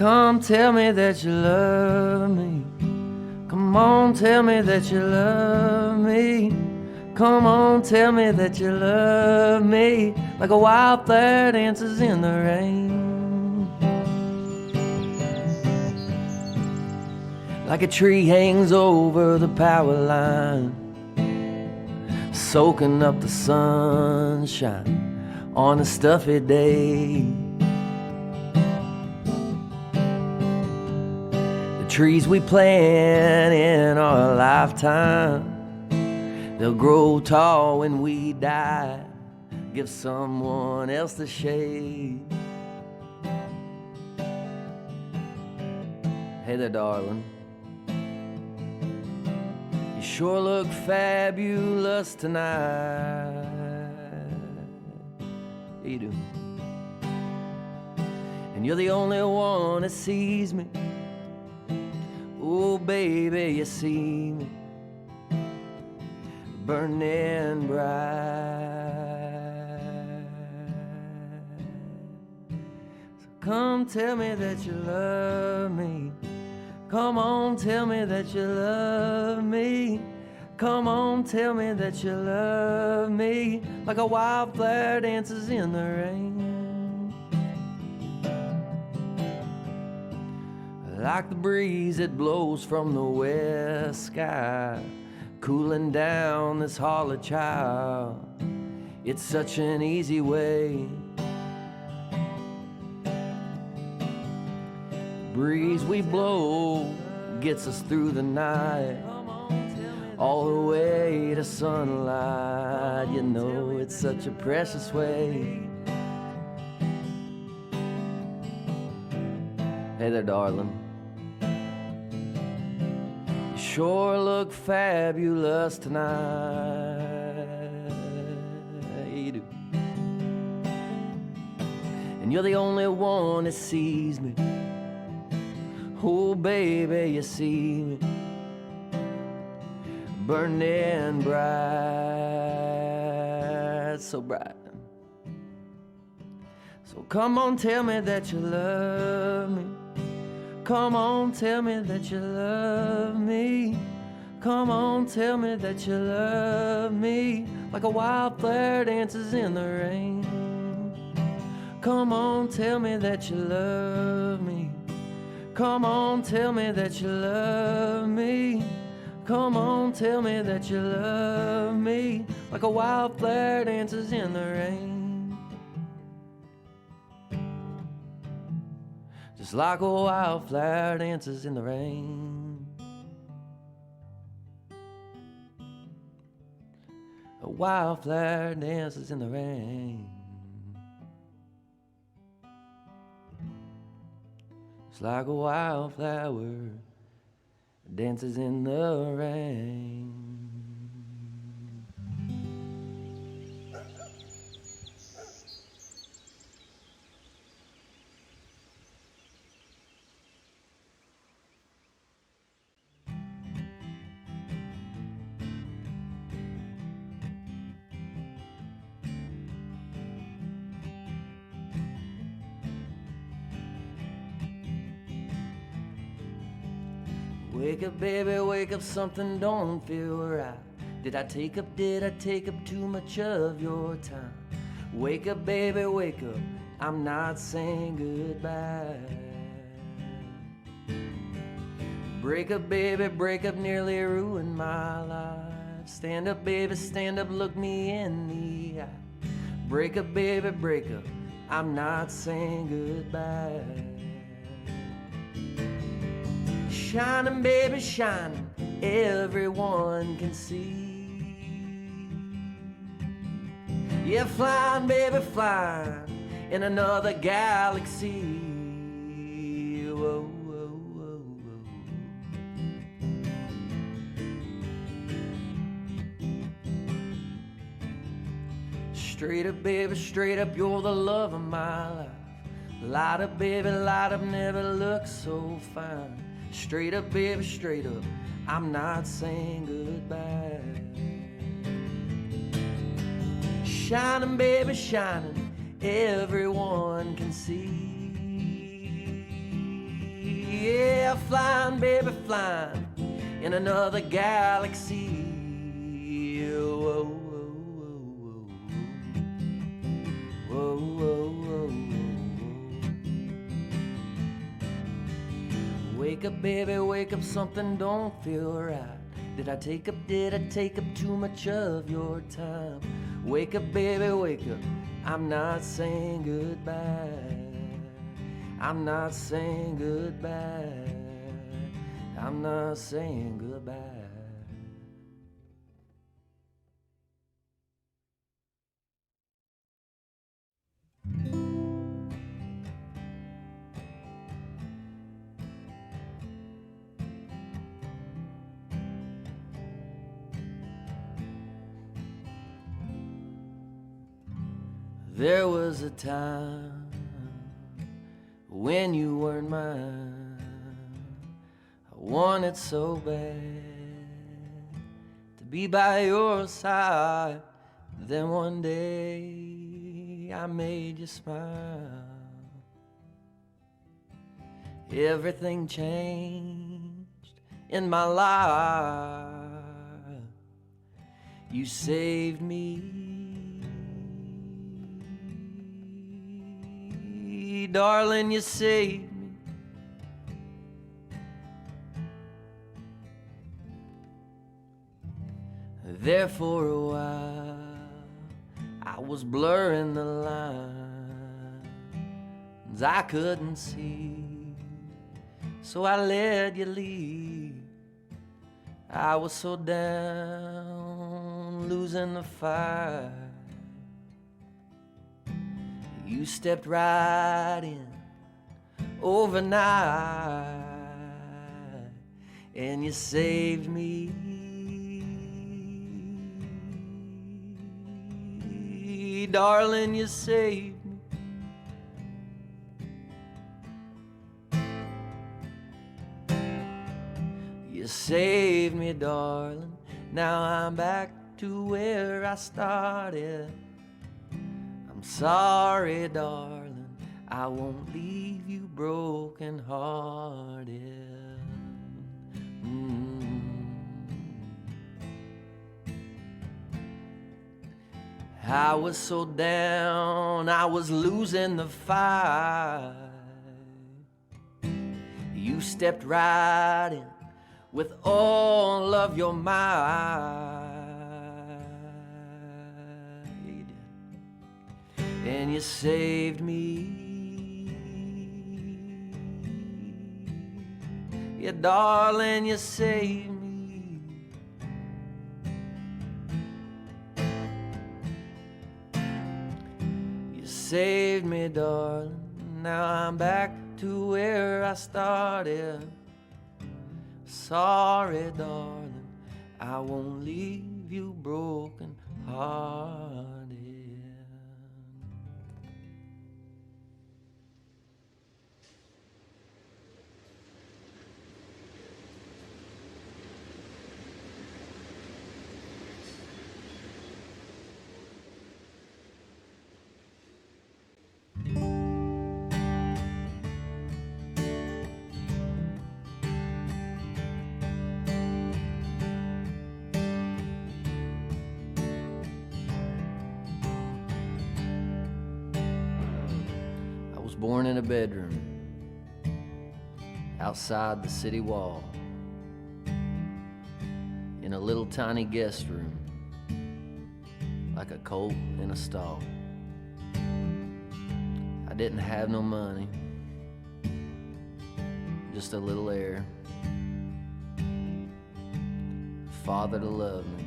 Come tell me that you love me. Come on, tell me that you love me. Come on, tell me that you love me. Like a wildflower dances in the rain. Like a tree hangs over the power line, soaking up the sunshine on a stuffy day. The trees we plant in our lifetime, they'll grow tall when we die. Give someone else the shade. Hey there, darling. You sure look fabulous tonight. You do. And you're the only one that sees me. Oh, baby, you see me burning bright. So come tell me that you love me. Come on, tell me that you love me. Come on, tell me that you love me. Like a wildflower dances in the rain. Like the breeze that blows from the west sky, cooling down this hollow child. It's such an easy way. Breeze we blow gets us through the night, all the way to sunlight. You know, it's such a precious way. Hey there, darling. You sure look fabulous tonight. You do. And you're the only one that sees me. Oh, baby, you see me burning bright, so bright. So come on, tell me that you love me. Come on, tell me that you love me. Come on, tell me that you love me. Like a wildflower dances in the rain. Come on, tell me that you love me. Come on, tell me that you love me. Come on, tell me that you love me. Like a wildflower dances in the rain. Just like a wildflower dances in the rain. A wildflower dances in the rain. Just like a wildflower dances in the rain. Wake up, baby, wake up, something don't feel right. Did I take up too much of your time? Wake up, baby, wake up, I'm not saying goodbye. Break up, baby, break up, nearly ruined my life. Stand up, baby, stand up, look me in the eye. Break up, baby, break up, I'm not saying goodbye. Shining, baby, shining, everyone can see. Yeah, flying, baby, flying in another galaxy. Whoa, whoa, whoa, whoa. Straight up, baby, straight up, you're the love of my life. Light up, baby, light up, never looked so fine. Straight up, baby, straight up, I'm not saying goodbye. Shining, baby, shining, everyone can see. Yeah, flying, baby, flying in another galaxy. Whoa, whoa, whoa, whoa, whoa, whoa, whoa. Wake up, baby, wake up, something don't feel right. Did I take up too much of your time? Wake up, baby, wake up, I'm not saying goodbye. I'm not saying goodbye. I'm not saying goodbye. There was a time when you weren't mine. I wanted so bad to be by your side. Then one day I made you smile. Everything changed in my life. You saved me, darling, you saved me. There for a while, I was blurring the lines I couldn't see, so I let you leave. I was so down, losing the fight. You stepped right in overnight, and you saved me, darling, you saved me. You saved me, darling. Now I'm back to where I started. I'm sorry, darling, I won't leave you broken hearted. I was so down, I was losing the fight. You stepped right in with all of your might. You did. And you saved me. Yeah, darling, you saved me. You saved me, darling. Now I'm back to where I started. Sorry, darling, I won't leave you broken hearted. Born in a bedroom outside the city wall, in a little tiny guest room, like a colt in a stall. I didn't have no money, just a little air, a father to love me,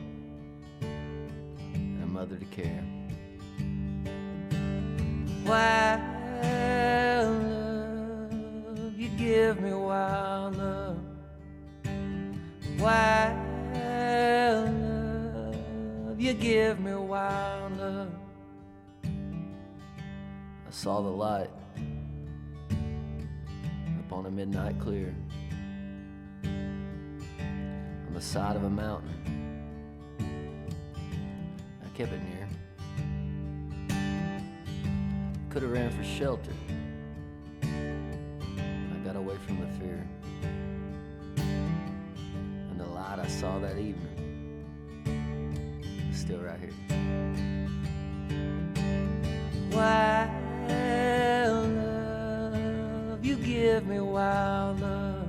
and a mother to care. Why, love, you give me wild love. Why, love, you give me wild love. I saw the light upon a midnight clear, on the side of a mountain. I kept it near. Could have ran for shelter. I got away from the fear. saw that evening. Still right here. Wild love, you give me wild love.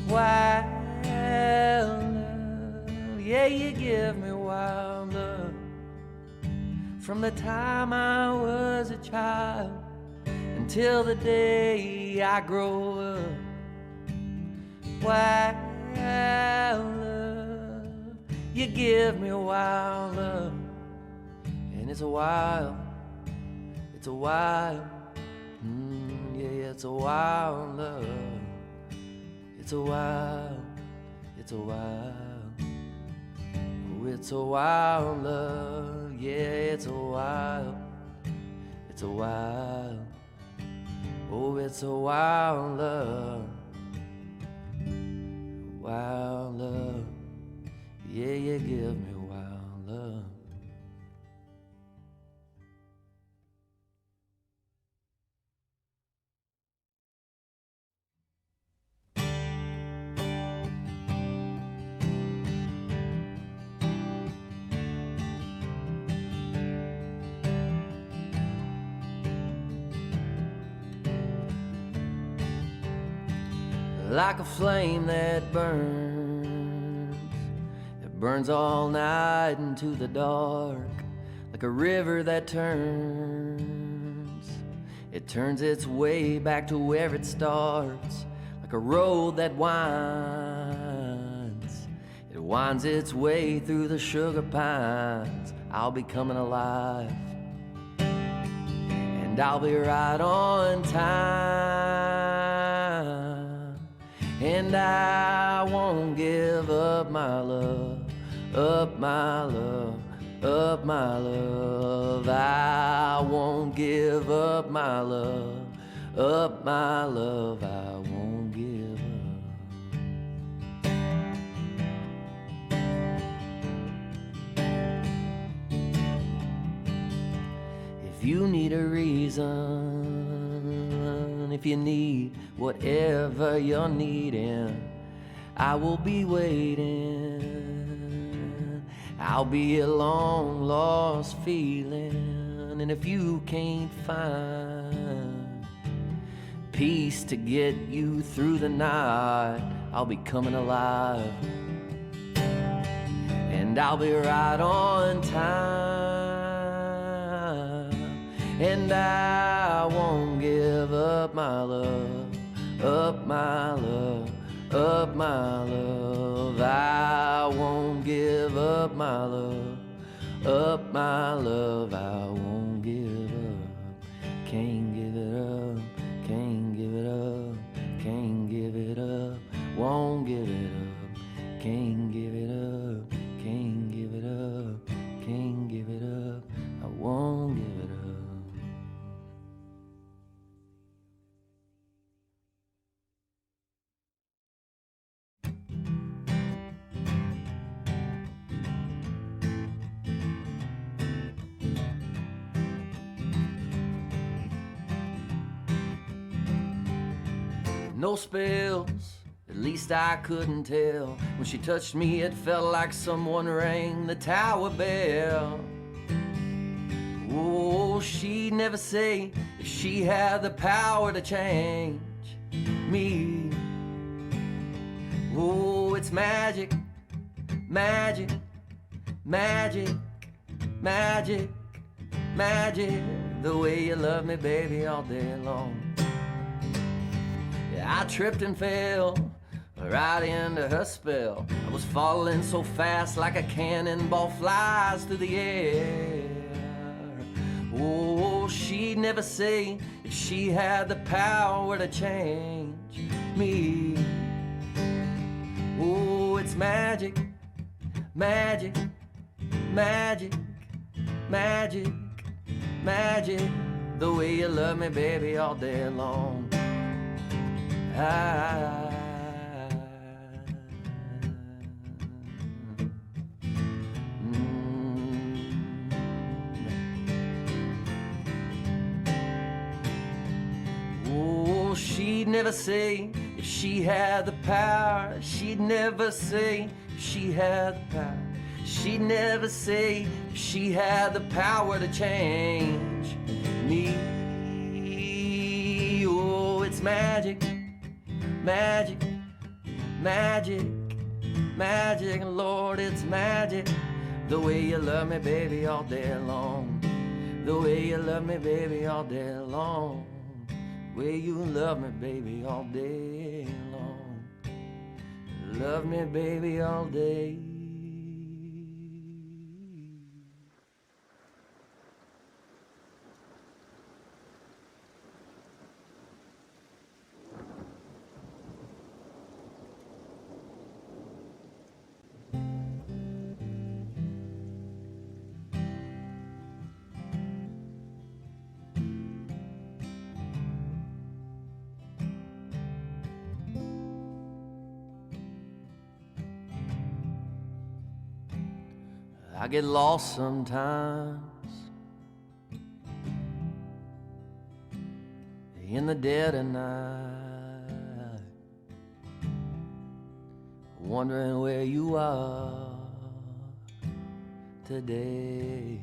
Wild love, yeah, you give me wild love. From the time I was a child until the day I grow up. Wild love, you give me wild love. And it's a wild, yeah, it's a wild love. It's a wild, oh, it's a wild love. Yeah, it's a wild, oh, it's a wild love. Wild love, yeah, you give me wild love. Like a flame that burns all night into the dark. Like a river that turns, it turns its way back to where it starts. Like a road that winds, it winds its way through the sugar pines. I'll be coming alive, and I'll be right on time. And I won't give up my love, up my love, up my love. I won't give up my love, up my love. I won't give up. If you need a reason, if you need whatever you're needing, I will be waiting. I'll be a long lost feeling. And if you can't find peace to get you through the night, I'll be coming alive, and I'll be right on time. And I won't give up my love, up my love, up my love. I won't give up my love, up my love. I won't give up. Can't give it up, can't give it up, can't give it up. Won't give it up, can't give it up, can't give it up, can't give it up. I won't give it up. No spills, at least I couldn't tell. When she touched me, it felt like someone rang the tower bell. Oh, she'd never say if she had the power to change me. Oh, it's magic, magic, magic, magic, magic, the way you love me, baby, all day long. I tripped and fell right into her spell. I was falling so fast like a cannonball flies through the air. Oh, she'd never say if she had the power to change me. Oh, it's magic, magic, magic, magic, magic, the way you love me, baby, all day long. Oh, she'd never say if she had the power, she'd never say she had the power. She'd never say she had the power to change me. Oh, it's magic, magic, magic, magic, Lord, it's magic. The way you love me, baby, all day long. The way you love me, baby, all day long. The way you love me, baby, all day long. Love me, baby, all day. I get lost sometimes in the dead of night, wondering where you are today.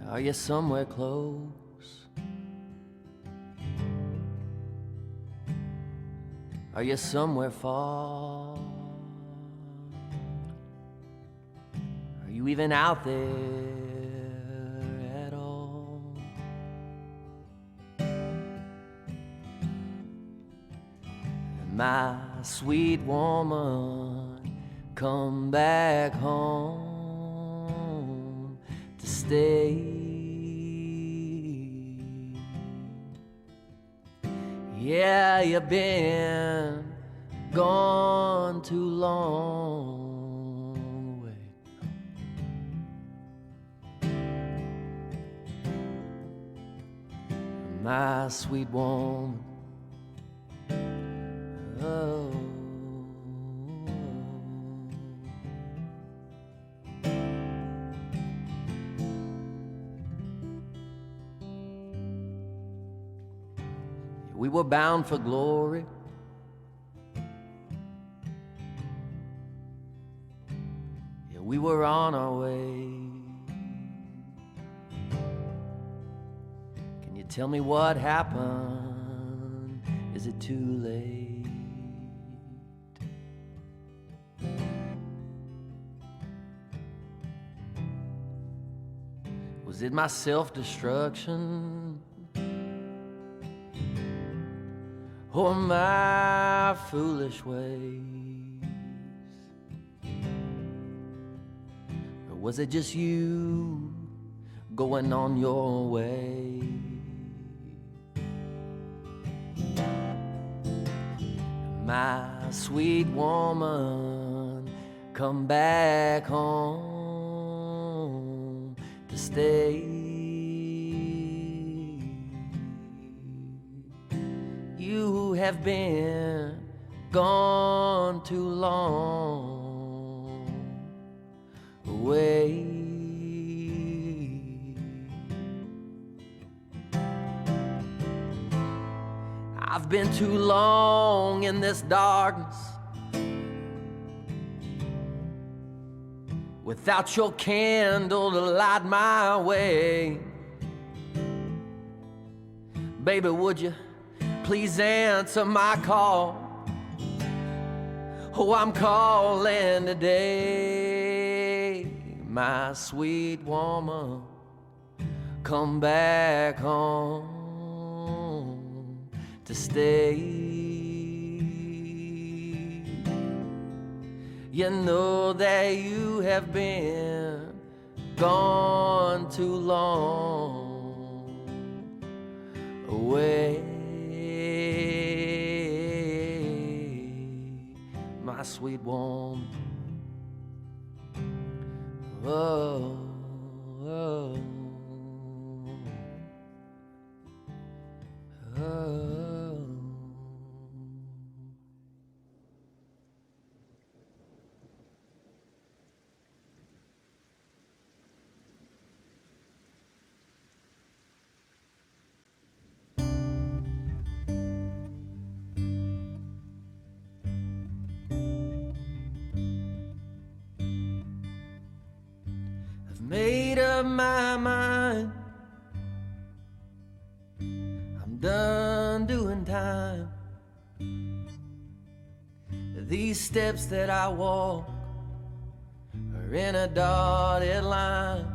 Are you somewhere close? Are you somewhere far? Are you even out there at all? My sweet woman, come back home to stay. Yeah, you've been gone too long away. My sweet woman, oh. We were bound for glory. Yeah, we were on our way. Can you tell me what happened? Is it too late? Was it my self-destruction? Or my foolish ways? Or was it just you going on your way? My sweet woman, come back home to stay. You have been gone too long away. I've been too long in this darkness without your candle to light my way. Baby, would you please answer my call? Oh, I'm calling today. My sweet woman, come back home to stay. You know that you have been gone too long away. My sweet woman, oh, oh, oh. made up my mind. I'm done doing time. These steps that I walk are in a dotted line,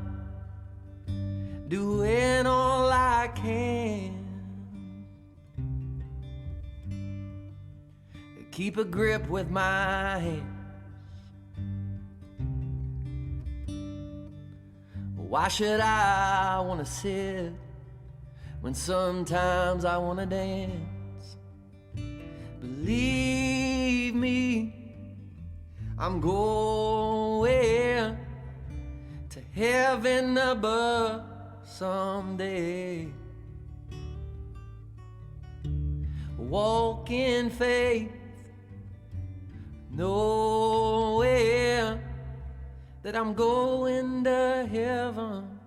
doing all I can. Keep a grip with my hands. Why should I want to sit when sometimes I want to dance? Believe me, I'm going to heaven above someday. Walk in faith, knowing that I'm going to heaven.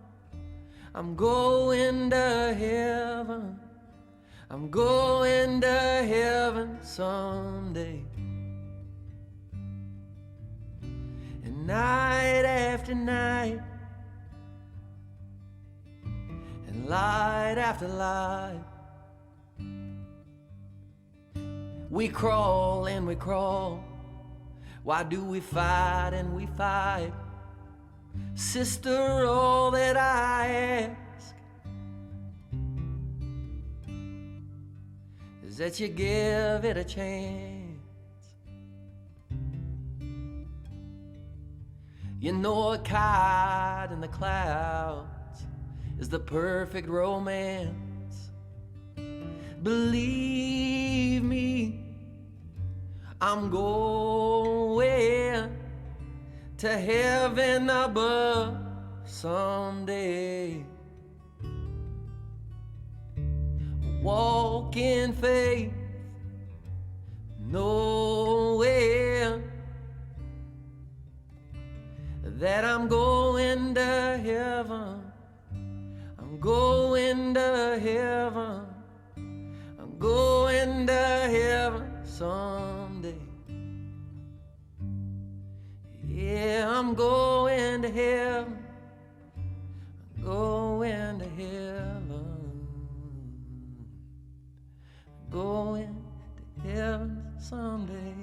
I'm going to heaven. I'm going to heaven someday. And night after night, and light after light, we crawl and we crawl. Why do we fight and we fight? Sister, all that I ask is that you give it a chance. You know a kite in the clouds is the perfect romance. Believe me, I'm going to heaven above someday. Walk in faith, knowing that I'm going to heaven. I'm going to heaven. I'm going to heaven someday. Yeah, I'm going to heaven. I'm going to heaven. I'm going to heaven someday.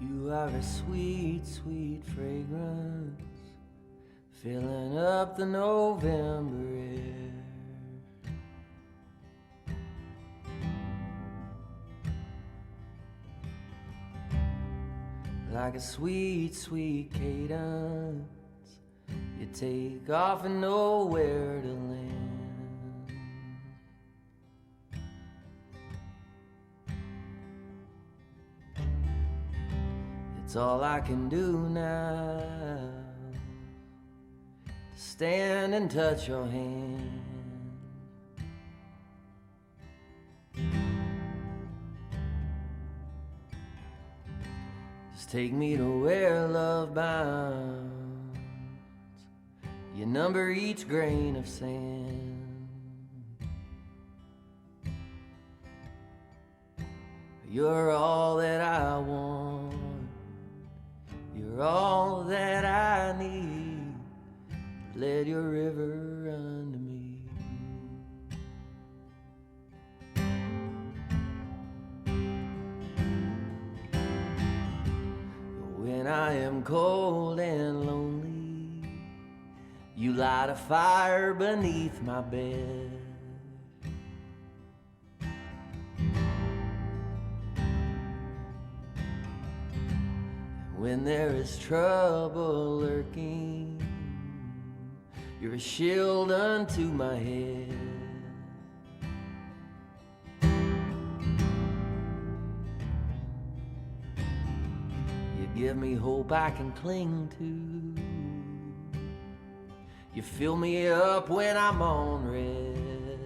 You are a sweet, sweet fragrance, filling up the November air. Like a sweet, sweet cadence, you take off and nowhere to land. It's all I can do now, to stand and touch your hand. Just take me to where love bounds. You number each grain of sand. You're all that I want. You're all that I need. Let your river run to me. When I am cold and lonely, you light a fire beneath my bed. when there is trouble lurking. You're a shield unto my head. You give me hope I can cling to. You fill me up when I'm on red.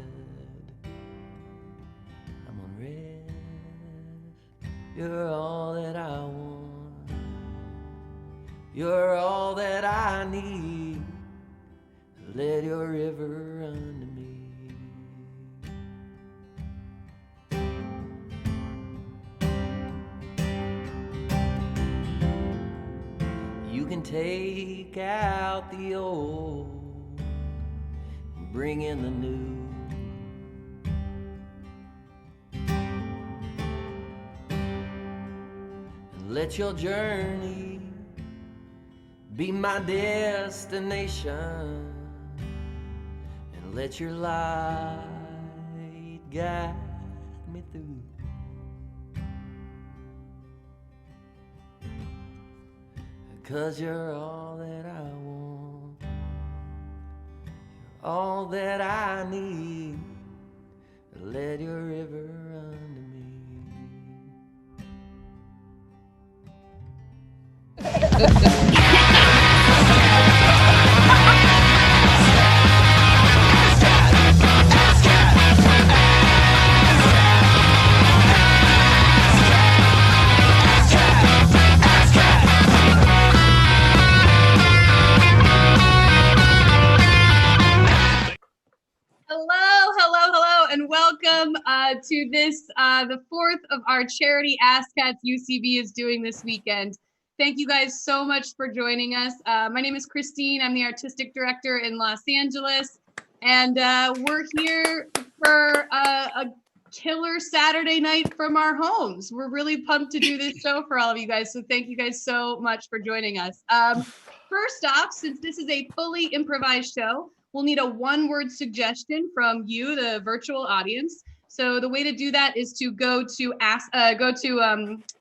I'm on red. You're all that I want. You're all that I need. Let your river run to me. You can take out the old and bring in the new. And let your journey be my destination. And let your light guide me through. 'Cause you're all that I want. You're all that I need. Let your river run to me. And welcome to this, the fourth of our charity ASSSSCAT UCB is doing this weekend. Thank you guys so much for joining us. My name is Christine. I'm the artistic director in Los Angeles. And we're here for a killer Saturday night from our homes. We're really pumped to do this show for all of you guys. So thank you guys so much for joining us. First off, since this is a fully improvised show, we'll need a one-word suggestion from you, the virtual audience. So the way to do that is to go to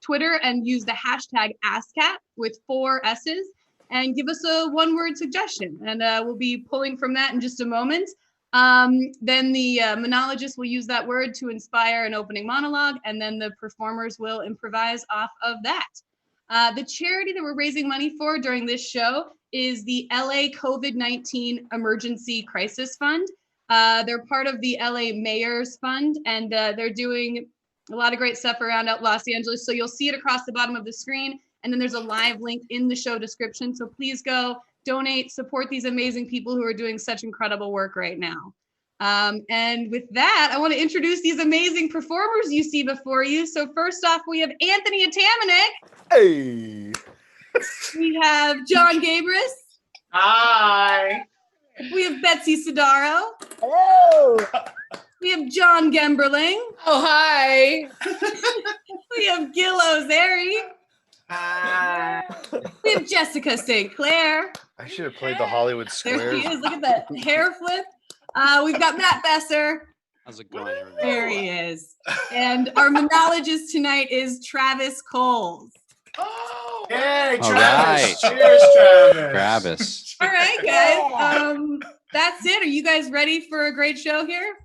Twitter and use the hashtag ASSSSCAT with 4 S's and give us a one-word suggestion. And we'll be pulling from that in just a moment. Then the monologist will use that word to inspire an opening monologue, and then the performers will improvise off of that. The charity that we're raising money for during this show is the LA COVID-19 Emergency Crisis Fund. They're part of the LA Mayor's Fund, and they're doing a lot of great stuff around Los Angeles. So you'll see it across the bottom of the screen, and then there's a live link in the show description. So please go donate, support these amazing people who are doing such incredible work right now. And with that, I want to introduce these amazing performers you see before you. So first off, we have Anthony Atamanuik. Hey. We have John Gabris. Hi. We have Betsy Sidaro. Hello. We have John Gemberling. Oh, hi. We have Gil Ozeri. Hi. We have Jessica St. Clair. I should have played the Hollywood There Squares. she is. Look at that hair flip. We've got Matt Besser. How's it going, everybody? There he is. And our monologist tonight is Travis Coles. Oh, hey, All Travis. right. Cheers, Travis. Travis. All right, guys. That's it. Are you guys ready for a great show here?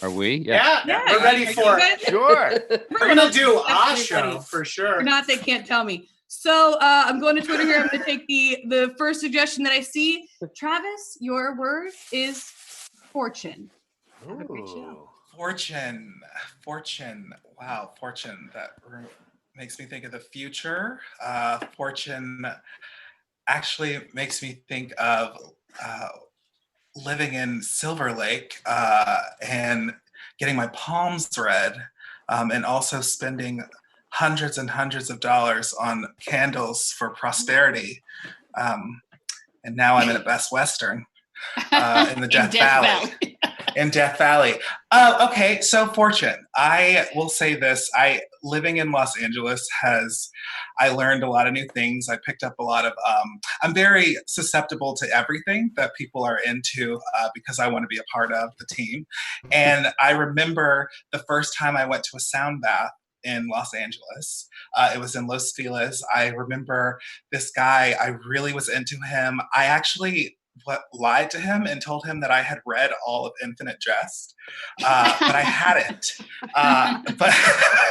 Are we? Yeah, Yeah. we're ready for it. Sure. We're going to do our Definitely show ready. for sure. Or not, they can't tell me. So I'm going to Twitter here. I'm going to take the first suggestion that I see. Travis, your word is fortune. Have a great show. Fortune. Wow, fortune. That makes me think of the future. Fortune actually makes me think of living in Silver Lake and getting my palms read, and also spending hundreds and hundreds of dollars on candles for prosperity. And now I'm in a Best Western in the Death Valley. In Death Valley. Okay, so fortune. I will say this. Living in Los Angeles I learned a lot of new things. I picked up a lot of, I'm very susceptible to everything that people are into because I want to be a part of the team. And I remember the first time I went to a sound bath, in Los Angeles. It was in Los Feliz. I remember this guy, I really was into him. I actually lied to him and told him that I had read all of Infinite Jest, but I hadn't. But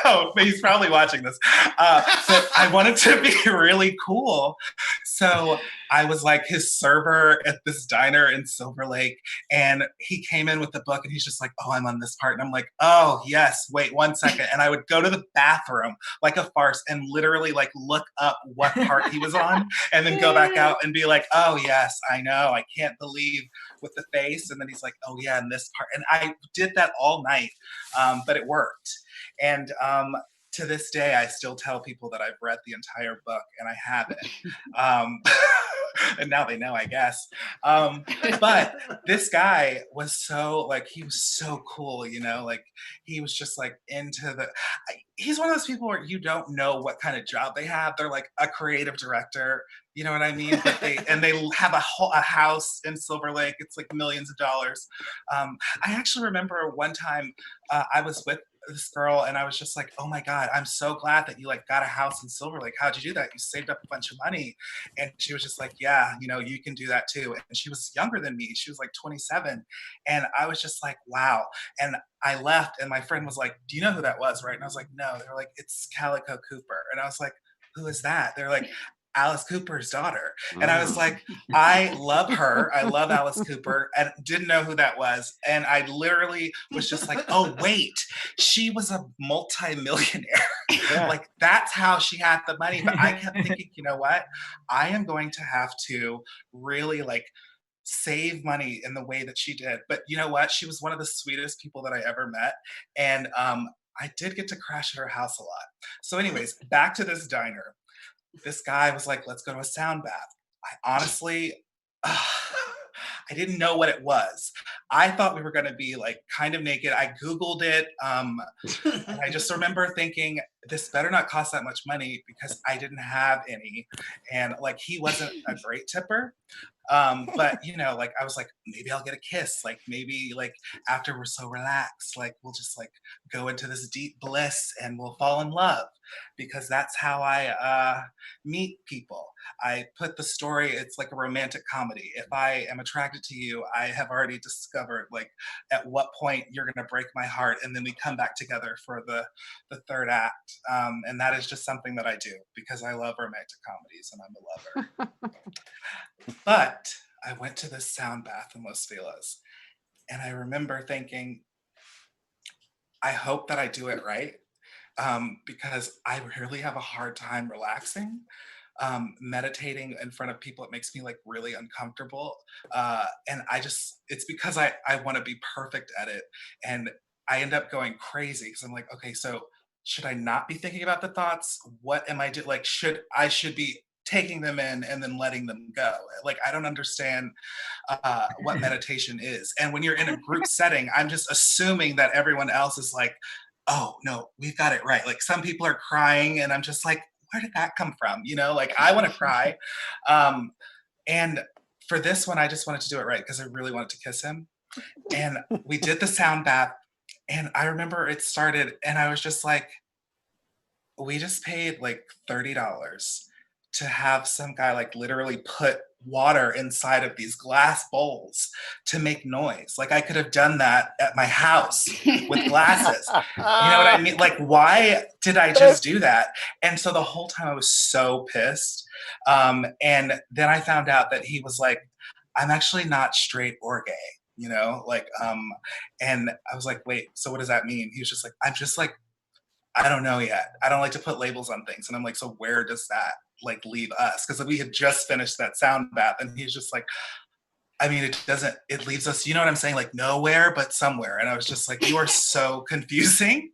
oh, he's probably watching this. But I wanted to be really cool. So I was like his server at this diner in Silver Lake, and he came in with the book and he's just like, oh, I'm on this part. And I'm like, oh, yes, wait 1 second. And I would go to the bathroom like a farce and literally like look up what part he was on and then go back out and be like, oh, yes, I know. I can't believe with the face. And then he's like, oh, yeah, in this part. And I did that all night, but it worked. And to this day, I still tell people that I've read the entire book, and I haven't. And now they know, I guess. But this guy was so, like, he was so cool, you know, like, he was just like into he's one of those people where you don't know what kind of job they have. They're like a creative director, you know what I mean? But they have a house in Silver Lake. It's like millions of dollars. I actually remember one time I was with this girl and I was just like, oh my God, I'm so glad that you like got a house in Silver Lake. How'd you do that? You saved up a bunch of money. And she was just like, yeah, you know, you can do that too. And she was younger than me. She was like 27. And I was just like, wow. And I left and my friend was like, do you know who that was? Right. And I was like, no. They were like, it's Calico Cooper. And I was like, who is that? They're like, Alice Cooper's daughter. And I was like, I love her. I love Alice Cooper, and didn't know who that was. And I literally was just like, oh, wait, she was a multi-millionaire. Yeah. Like, that's how she had the money. But I kept thinking, you know what? I am going to have to really like save money in the way that she did. But you know what? She was one of the sweetest people that I ever met. And I did get to crash at her house a lot. So anyways, back to this diner. This guy was like, let's go to a sound bath. I honestly, I didn't know what it was. I thought we were going to be like kind of naked. I Googled it. And I just remember thinking, this better not cost that much money because I didn't have any. And like, he wasn't a great tipper. But you know, like I was like, maybe I'll get a kiss. Like maybe like after we're so relaxed, like we'll just like go into this deep bliss and we'll fall in love, because that's how I meet people. I put the story, it's like a romantic comedy. If I am attracted to you, I have already discovered like at what point you're gonna break my heart, and then we come back together for the third act. And that is just something that I do because I love romantic comedies and I'm a lover. But I went to this sound bath in Los Feliz, and I remember thinking, I hope that I do it right, because I really have a hard time relaxing. Meditating in front of people, it makes me like really uncomfortable. And it's because I want to be perfect at it. And I end up going crazy because I'm like, okay, so should I not be thinking about the thoughts? What am I doing? Like, should be taking them in and then letting them go? Like, I don't understand what meditation is. And when you're in a group setting, I'm just assuming that everyone else is like, oh no, we've got it right. Like some people are crying and I'm just like, where did that come from? You know, like I want to cry. And for this one, I just wanted to do it right because I really wanted to kiss him. And we did the sound bath, and I remember it started and I was just like, we just paid like $30 to have some guy like literally put water inside of these glass bowls to make noise. Like I could have done that at my house with glasses. You know what I mean? Like, why did I just do that? And so the whole time I was so pissed. And then I found out that he was like, I'm actually not straight or gay, you know, like, and I was like, wait, so what does that mean? He was just like, I'm just like, I don't know yet. I don't like to put labels on things. And I'm like, so where does that like leave us? Because we had just finished that sound bath, and he's just like, I mean, it leaves us, you know what I'm saying? Like nowhere, but somewhere. And I was just like, you are so confusing.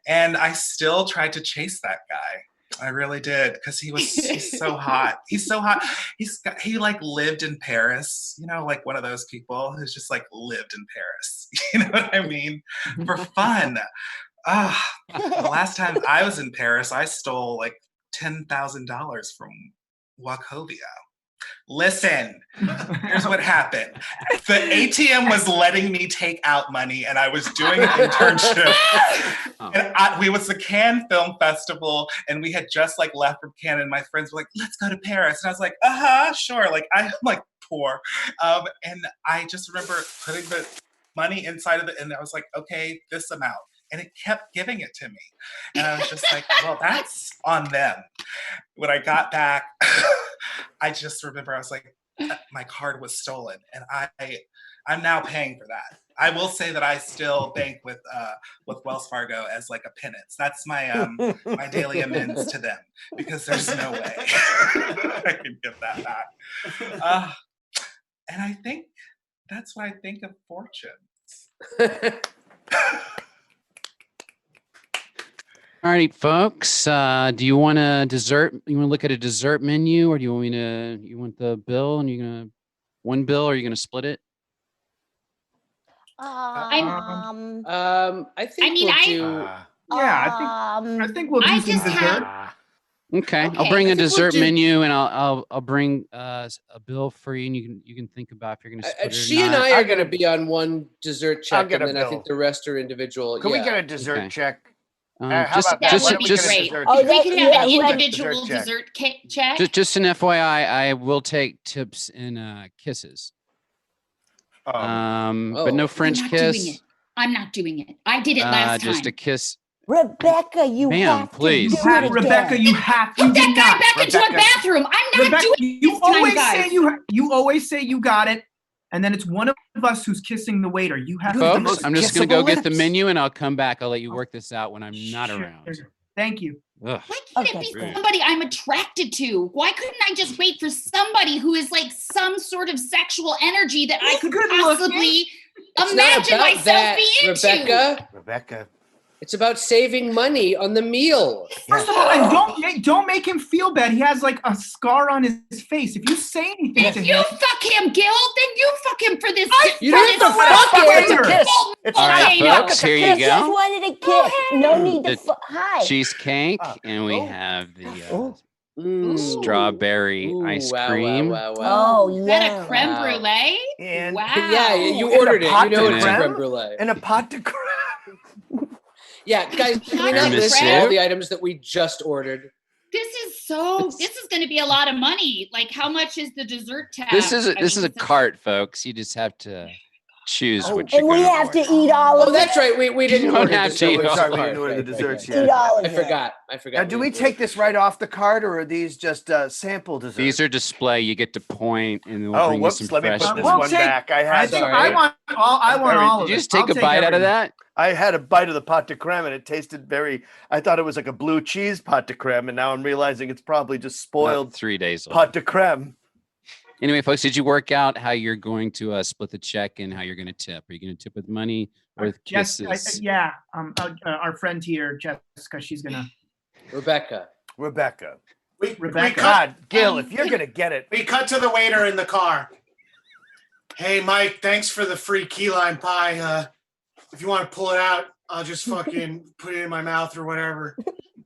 And I still tried to chase that guy. I really did, because he's so hot. He's so hot. He like lived in Paris, you know, like one of those people who's just like lived in Paris. You know what I mean? For fun. The last time I was in Paris, I stole like $10,000 from Wachovia. Listen, here's what happened. The ATM was letting me take out money, and I was doing an internship. And we was the Cannes Film Festival, and we had just like left from Cannes, and my friends were like, "Let's go to Paris," and I was like, sure. Like I'm like poor, and I just remember putting the money inside of it, and I was like, okay, this amount. And it kept giving it to me. And I was just like, well, that's on them. When I got back, I just remember I was like, my card was stolen. And I'm now paying for that. I will say that I still bank with Wells Fargo as like a penance. That's my my daily amends to them, because there's no way I can give that back. And I think that's why I think of fortunes. All right, folks. Do you want a dessert? You want to look at a dessert menu, or do you want me to? You want the bill, and you're gonna one bill, or are you gonna split it? I think mean, we'll do. I think we'll do I some just dessert. have- Okay, Okay, I'll bring I a think we'll dessert do- menu, and I'll bring a bill for you, and you can think about if you're gonna split it or She and not. I are going to be on one dessert check, get and a then I think bill. the rest are individual. Can we yeah. get a dessert Okay. check? How How about that? just, That would be just, great. dessert Oh, If we can have yeah, an yeah. individual Dessert dessert check. just an FYI, I will take tips and kisses. But no Oh. French I'm not kiss. doing it. I'm not doing it. I did it last Just a time. kiss. Rebecca, you Ma'am, have please. to do it again. Rebecca, you have to. Put You that did guy not. back into a Rebecca. bathroom. I'm not Rebecca, doing it you this time, always guys. say you always say you got it, and then it's one of us who's kissing the waiter. You have to. Folks, most I'm just gonna go kissable get the lips. menu, and I'll come back. I'll let you work this out when I'm not Sure. around. Thank you. Ugh. Why can't Okay, it be good. somebody I'm attracted to? Why couldn't I just wait for somebody who is like some sort of sexual energy that I could Good looking. possibly It's not imagine about myself that, be into? Rebecca. Rebecca. It's about saving money on the meal. First of all, and don't make him feel bad. He has like a scar on his face. If you say anything Then to you him, fuck him, Gil. Then you fuck him for this. You for don't this have to fuck him. It's a waiter. kiss. It's All right, volcano. folks, here you Just go. wanted a kiss. No need to. The Hi. Cheesecake, and we oh. have the Oh. Ooh. strawberry Ooh, ice wow, cream. Wow, wow, wow. Oh, Is that yeah. a creme Wow. brulee? And, Wow. Yeah, you And a ordered it. pot You know de it's a creme? creme brulee. and a pot de creme. Yeah, guys, can we not Tiramisu? list all the items that we just ordered? This is going to be a lot of money. Like, how much is the dessert tab? This is I a mean, cart, folks. You just have to choose Oh, what you're And we gonna have to order. eat all Oh, of it. that's right. We didn't You don't order have the to eat desserts. all Sorry, we Right, didn't order the right, desserts right, yet. Eat all of I it. forgot. Now, do we take this right off the card, or are these just sample desserts? These are display. You get to point, and we'll Oh, bring you woops! some Let me fresh put this We'll one take- back. I I had. think Sorry. I want all Did of you it. just take I'll a bite out of everything. that? I had a bite of the pot de creme, and it tasted very. I thought it was like a blue cheese pot de creme, and now I'm realizing it's probably just spoiled 3 days old. pot de creme. Anyway, folks, did you work out how you're going to split the check and how you're going to tip? Are you going to tip with money or with Yes, kisses? yeah. Our friend here, Jessica, she's gonna. Rebecca. Rebecca. Rebecca. God, Gil, if you're gonna get it, We cut to the waiter in the car. Hey, Mike, thanks for the free key lime pie. If you want to pull it out, I'll just fucking put it in my mouth or whatever.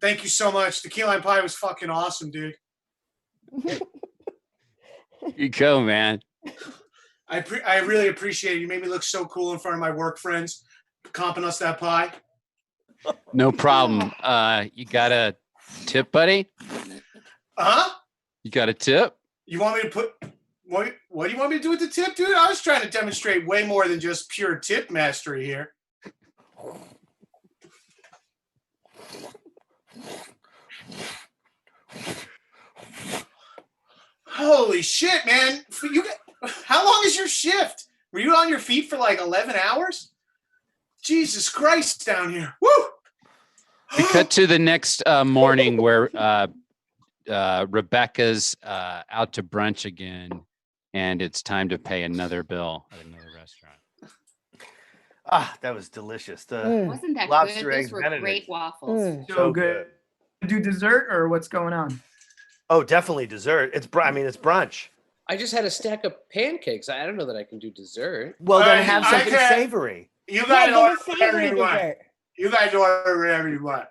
Thank you so much. The key lime pie was fucking awesome, dude. You go, man. I really appreciate it. You made me look so cool in front of my work friends, comping us that pie. No problem. You got a tip, buddy? Huh? You got a tip? You want me to put what do you want me to do with the tip, dude? I was trying to demonstrate way more than just pure tip mastery here. Holy shit, man. How long is your shift? Were you on your feet for like 11 hours? Jesus Christ down here. Woo! We cut to the next morning where Rebecca's out to brunch again, and it's time to pay another bill at another restaurant. ah, that was delicious. Wasn't that Lobster good? eggs Those were Benedict. great waffles. So good. Do dessert or what's going on? Oh, definitely dessert. It's it's brunch. I just had a stack of pancakes. I don't know that I can do dessert. Well, All then right, have I something can't- savory. You Yeah, guys get order a whatever savory you want. dessert. You guys order whatever you want.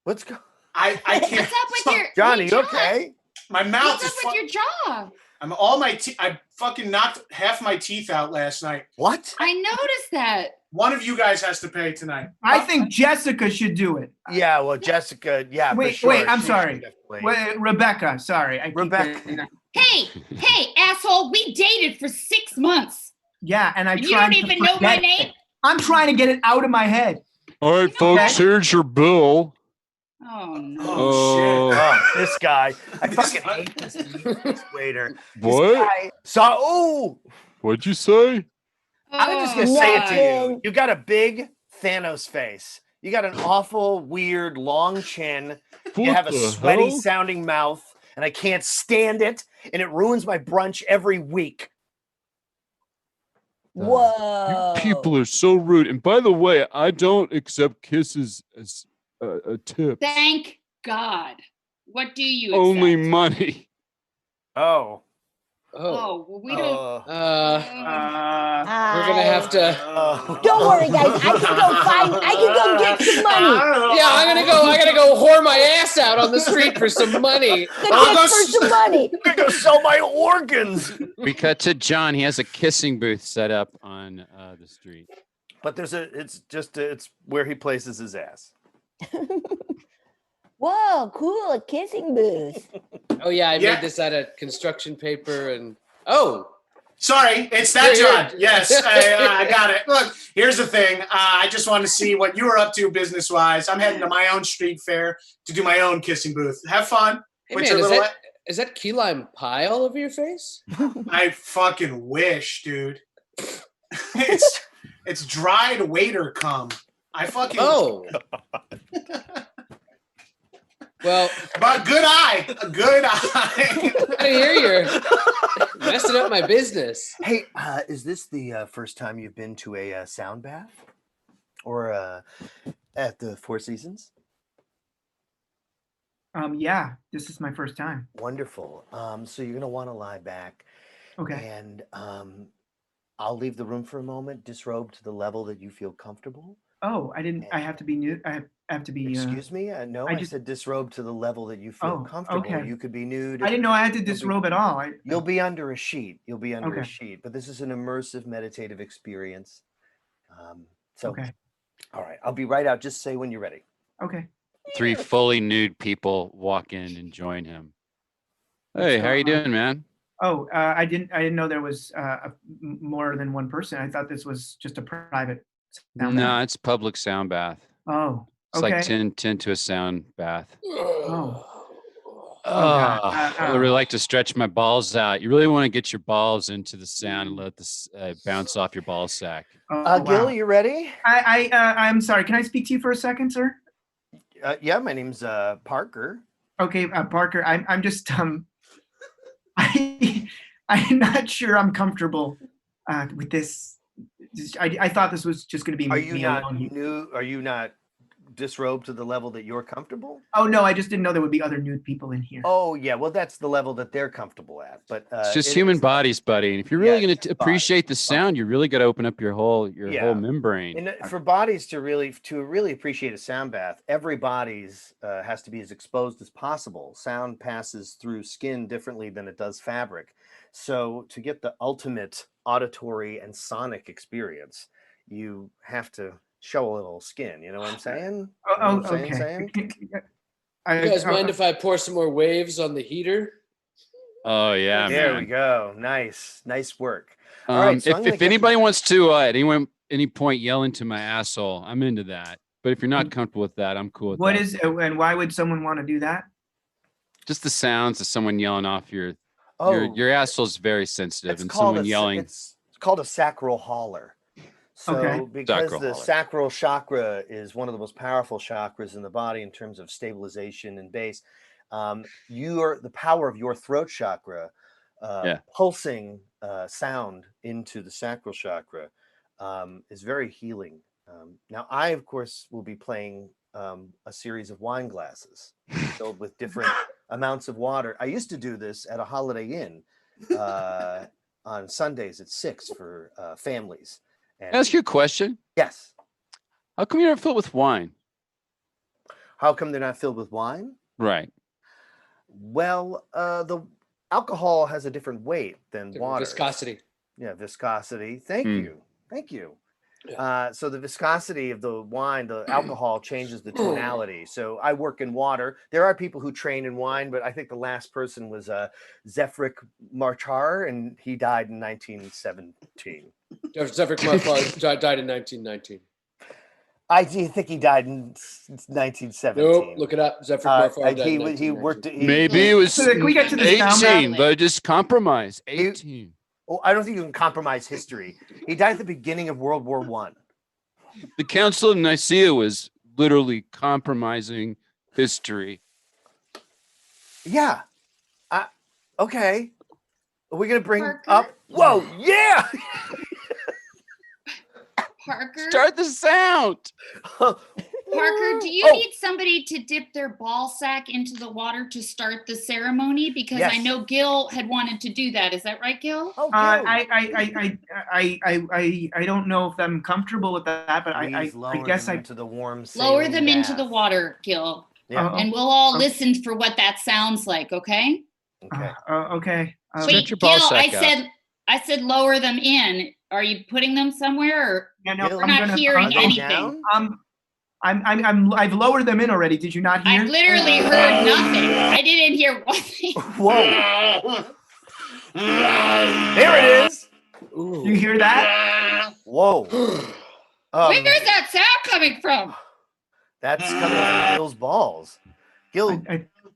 Let's go. I can't. What's up with your Johnny, you John? okay? My mouth What's is. up with your jaw? I'm all my teeth. I fucking knocked half my teeth out last night. What? I noticed that. One of you guys has to pay tonight. I think Jessica should do it. Yeah, well, Jessica, yeah, for Wait, sure. wait, I'm she sorry. should definitely- Wait, Rebecca, sorry. I keep Rebecca. getting that. Hey, asshole, we dated for 6 months. Yeah, and I And you tried don't to even know my forget name? it. I'm trying to get it out of my head. All right, folks, here's your bill. Oh, no. Oh, shit. Oh, this guy. I fucking hate this waiter. What? Oh, What'd you say? I'm just gonna Oh, say it to Nothing. you. You got a big Thanos face. You got an awful, weird, long chin. You What have a the sweaty hell? sounding mouth, and I can't stand it. And it ruins my brunch every week. Whoa. You people are so rude. And by the way, I don't accept kisses as a tip. Thank God. What do you Only accept? money. Oh. Oh, well, we don't. We're gonna have to. Don't worry, guys. I can go get some money. Yeah, I gotta go whore my ass out on the street for some money. Good gift for some money. I'm gonna go sell my organs. We cut to John. He has a kissing booth set up on the street. But it's where he places his ass. Whoa, cool. A kissing booth. Oh yeah, I Yeah. made this out of construction paper and Sorry, it's that Here, John. here. Yes, I got it. Look, here's the thing. I just wanted to see what you were up to business-wise. I'm heading to my own street fair to do my own kissing booth. Have fun. Hey with man, your little. is that key lime pie all over your face? I fucking wish, dude. it's dried waiter cum. I fucking. Oh. Well, but good eye, a good eye. I hear you're messing up my business. Hey, is this the first time you've been to a sound bath, or at the Four Seasons? Yeah, this is my first time. Wonderful. So you're gonna want to lie back, Okay. and I'll leave the room for a moment, disrobe to the level that you feel comfortable. Oh, I have to be nude. I have to be. Excuse me? No, I just- said disrobe to the level that you feel Oh, comfortable. okay. You could be nude. I didn't know I had to You'll be- disrobe at all. You'll be under a sheet. You'll be under a Okay. sheet. But this is an immersive meditative experience. So, Okay. all right, I'll be right out. Just say when you're ready. Okay. 3 fully nude people walk in and join him. Hey, how are you doing, man? Oh, I didn't know there was more than one person. I thought this was just a private. sound No, bath. it's public sound bath. Oh. It's Okay. like 10 to a sound bath. Oh. Oh, God. I really like to stretch my balls out. You really want to get your balls into the sound and let this bounce off your ball sack. Oh, Gil, wow. you ready? I'm sorry. Can I speak to you for a second, sir? Yeah, my name's Parker. Okay, Parker. I'm just I'm not sure I'm comfortable with this. I thought this was just going to be Are me you not alone. new? Are you not disrobed to the level that you're comfortable? Oh no, I just didn't know there would be other nude people in here. Oh yeah, well that's the level that they're comfortable at. But It's just it human is- bodies, buddy. And if you're really Yeah, going to it's appreciate the sound, you really got to open up your whole Yeah. membrane. And for bodies to really appreciate a sound bath, every body's has to be as exposed as possible. Sound passes through skin differently than it does fabric. So to get the ultimate auditory and sonic experience, you have to show a little skin. You know what I'm saying? You know Oh, what I'm okay. saying? You guys mind if I pour some more waves on the heater? Oh yeah, There man. we go. Nice work. All right. So I'm gonna If get- anybody wants to at any point yell into my asshole, I'm into that. But if you're not comfortable with that, I'm cool with What that. is and why would someone want to do that? Just the sounds of someone yelling off your Oh, your asshole's very sensitive, it's and called someone yelling. It's called a sacral holler. So Okay. because Sacral the holler. sacral chakra is one of the most powerful chakras in the body in terms of stabilization and bass, the power of your throat chakra pulsing sound into the sacral chakra is very healing. Now I of course will be playing a series of wine glasses filled with different amounts of water. I used to do this at a Holiday Inn on Sundays at 6 for families. Can I ask you a question? Yes. How come you're not filled with wine? How come they're not filled with wine? Right. Well, the alcohol has a different weight than water. Viscosity. Yeah, viscosity. Thank you. Thank you. Yeah. So the viscosity of the wine, the alcohol changes the tonality. So I work in water. There are people who train in wine, but I think the last person was Zefrik Marchar, and he died in 1917. Zefrik Marchar died in 1919. I do think he died in 1917. Nope, look it up. Zefrik Marchar died in 1919. He worked. Maybe it was So can we get to the sound 18, but just compromise. 18. Oh, I don't think you can compromise history. He died at the beginning of World War I. The Council of Nicaea was literally compromising history. Yeah. Okay. Are we gonna bring Parker? up? Whoa! Yeah. Parker? Start the sound. Parker, do you need somebody to dip their ball sack into the water to start the ceremony? Because I Yes. know Gil had wanted to do that. Is that right, Gil? Oh, I don't know if I'm comfortable with that, but I guess into the warm. Lower saline them into bath. the water, Gil. Yeah. And we'll all listen for what that sounds like, okay? Okay. Okay. Wait, your ball Gil, sack I said lower them in. Are you putting them somewhere? Or Yeah, no, Gil, we're not hearing go anything. down? I've lowered them in already. Did you not hear? I literally heard nothing. I didn't hear one thing. Whoa. There it is. You hear that? Whoa. Where's that sound coming from? That's coming from Gil's balls. Gil,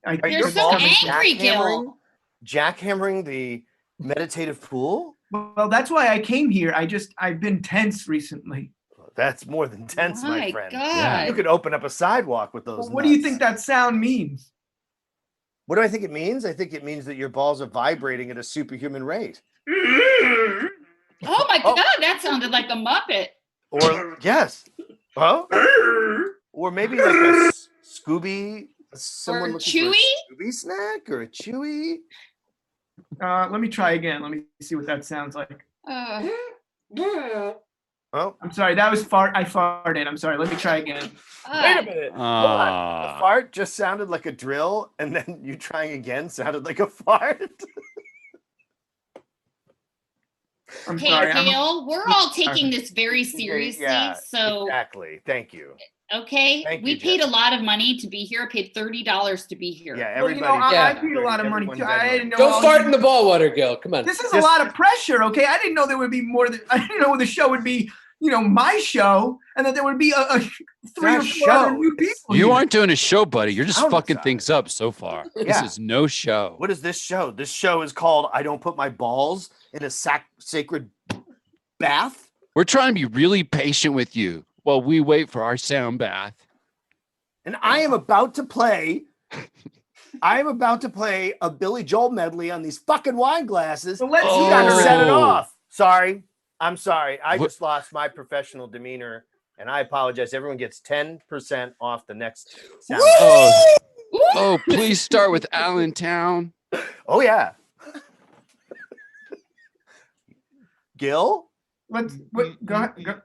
are You're your so balls angry, Gil. jackhammering the meditative pool? Well, that's why I came here. I've been tense recently. That's more than tense, my My friend. God. You could open up a sidewalk with those. Well, what do you nuts. think that sound means? What do I think it means? I think it means that your balls are vibrating at a superhuman rate. Oh my God, that sounded like a Muppet. Or yes. Huh? Or maybe like a Scooby. Someone Or looking for Chewy? a Scooby snack or a Chewy. Let me try again. Let me see what that sounds like. Oh, I'm sorry. That was fart. I farted. I'm sorry. Let me try again. wait a minute. Hold on. The fart just sounded like a drill, and then you trying again sounded like a fart. I'm Hey, sorry. Gil, we're all taking this very seriously. Yeah, So, exactly. Thank you. okay, Thank we you, paid Jess. a lot of money to be here. I paid $30 to be here. Yeah, Well, everybody. I paid a lot of money too. I didn't know. Don't fart in the ball water, Gil. Come on. This is a lot of pressure. Okay, I didn't know there would be more than. I didn't know the show would be. My show, and that there would be a 3 or 4 other new people. You here. aren't doing a show, buddy. You're just Sound fucking design. things up so far. This Yeah. is no show. What is this show? This show is called "I Don't Put My Balls in a Sacred Bath." We're trying to be really patient with you while we wait for our sound bath. And I am about to play a Billy Joel medley on these fucking wine glasses. So let's You hear gotta it. set it Oh. off. Sorry. I'm sorry. I What- just lost my professional demeanor, and I apologize. Everyone gets 10% off the next sound. Oh, please start with Allentown. Oh yeah. Gil? Go ahead. Go.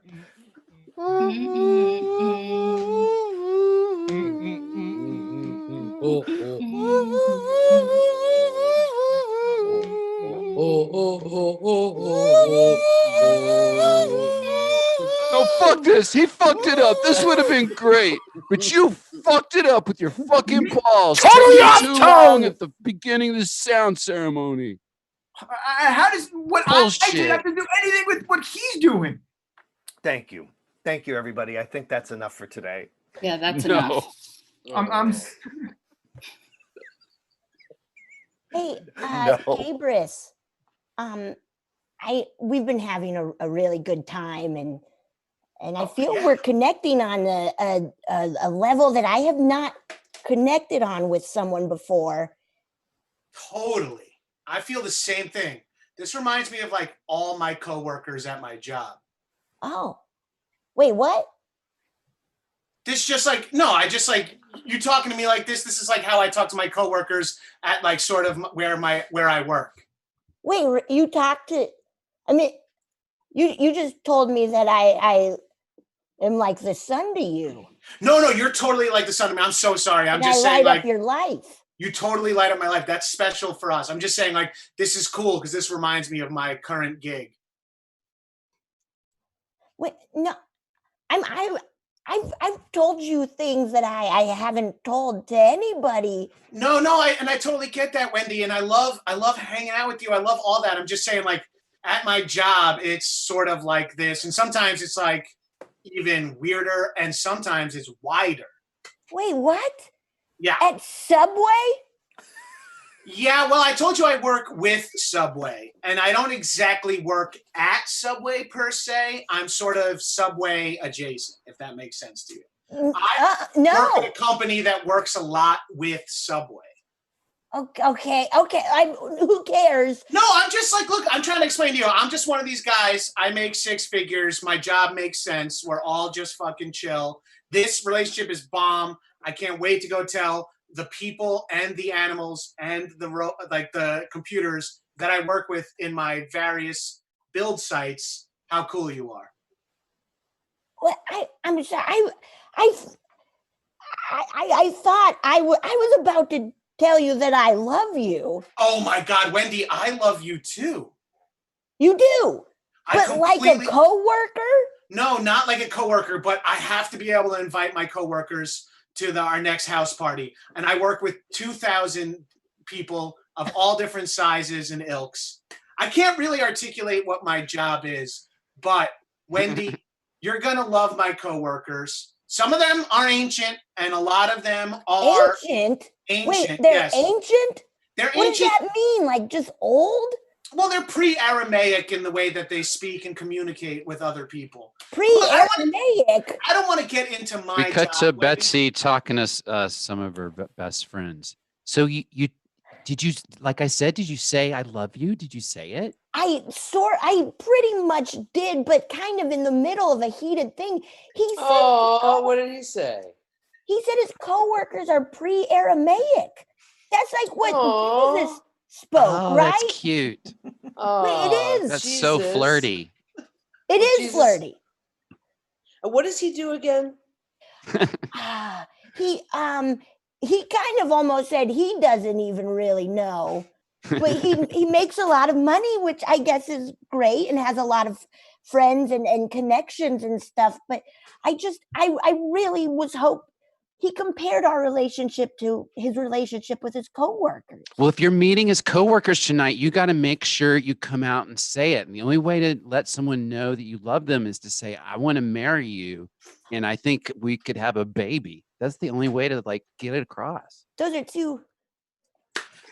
No, fuck this. He fucked it up. This would have been great. But you fucked it up with your fucking balls. Totally Taking off too tone. long at the beginning of the sound ceremony. How does what I Bullshit. did have to do anything with what he's doing? Thank you. Thank you, everybody. I think that's enough for today. Yeah, that's No. enough. I'm Hey, No. Cabris, we've been having a really good time, and I feel we're connecting on a level that I have not connected on with someone before. Totally. I feel the same thing. This reminds me of like all my coworkers at my job. Oh, wait, what? This just like, no, I just like, you talking to me like this. This is like how I talk to my coworkers at like sort of where I work. Wait, you talked to? I mean, you just told me that I am like the son to you. No, you're totally like the son of me. I'm so sorry. I'm And just I saying light like, up your life. You totally light up my life. That's special for us. I'm just saying, like, this is cool because this reminds me of my current gig. Wait, no, I've told you things that I haven't told to anybody. No, and I totally get that, Wendy. And I love hanging out with you. I love all that. I'm just saying, like, at my job, it's sort of like this, and sometimes it's like even weirder, and sometimes it's wider. Wait, what? Yeah. At Subway? Yeah, well, I told you I work with Subway, and I don't exactly work at Subway per se. I'm sort of Subway adjacent, if that makes sense to you. I work at a company that works a lot with Subway. Okay. Who cares? No, I'm just like, look, I'm trying to explain to you. I'm just one of these guys. I make 6 figures. My job makes sense. We're all just fucking chill. This relationship is bomb. I can't wait to go tell the people and the animals and the computers that I work with in my various build sites how cool you are. Well, I'm sorry. I thought I was about to tell you that I love you. Oh my God, Wendy, I love you too. You do? But like a coworker? No, not like a coworker, but I have to be able to invite my coworkers to our next house party. And I work with 2,000 people of all different sizes and ilks. I can't really articulate what my job is, but Wendy, you're gonna love my coworkers. Some of them are ancient, and a lot of them are ancient. Ancient, Wait, they're yes. ancient? They're what ancient. What does that mean? Like just old? Well, they're pre-Aramaic in the way that they speak and communicate with other people. Pre-Aramaic? I don't want to get into my We cut job, to Wendy. Betsy talking to some of her best friends. So you did you, like I said, did you say I love you? Did you say it? I pretty much did, but kind of in the middle of a heated thing. He said, "Oh, what did he say?" He said his coworkers are pre-Aramaic. That's like what Jesus spoke, right? That's cute. Wait, it is. That's so flirty. It is flirty. What does he do again? He kind of almost said he doesn't even really know, but he makes a lot of money, which I guess is great, and has a lot of friends and connections and stuff. But I really was he compared our relationship to his relationship with his coworkers. Well, if you're meeting his coworkers tonight, you got to make sure you come out and say it. And the only way to let someone know that you love them is to say, I want to marry you. And I think we could have a baby. That's the only way to get it across. Those are two.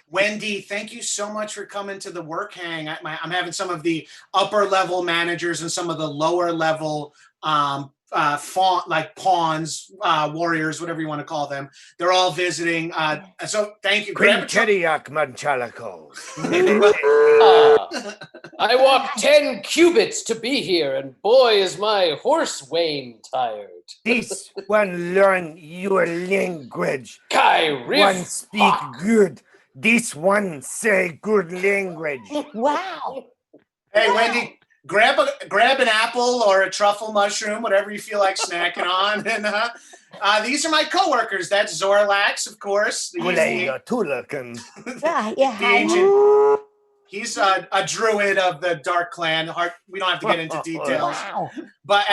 Wendy, thank you so much for coming to the work hang. I'm having some of the upper level managers and some of the lower level pawns, warriors, whatever you want to call them. They're all visiting. So thank you. Quintediac Manchalaco. I walked 10 cubits to be here, and boy, is my horse Wayne tired. This one learn your language. One speak good. This one say good language. Wow. Hey, Wendy, grab an apple or a truffle mushroom, whatever you feel like snacking on. And these are my coworkers. That's Zorlax, of course. He's a druid of the Dark Clan. We don't have to get into details. Wow. But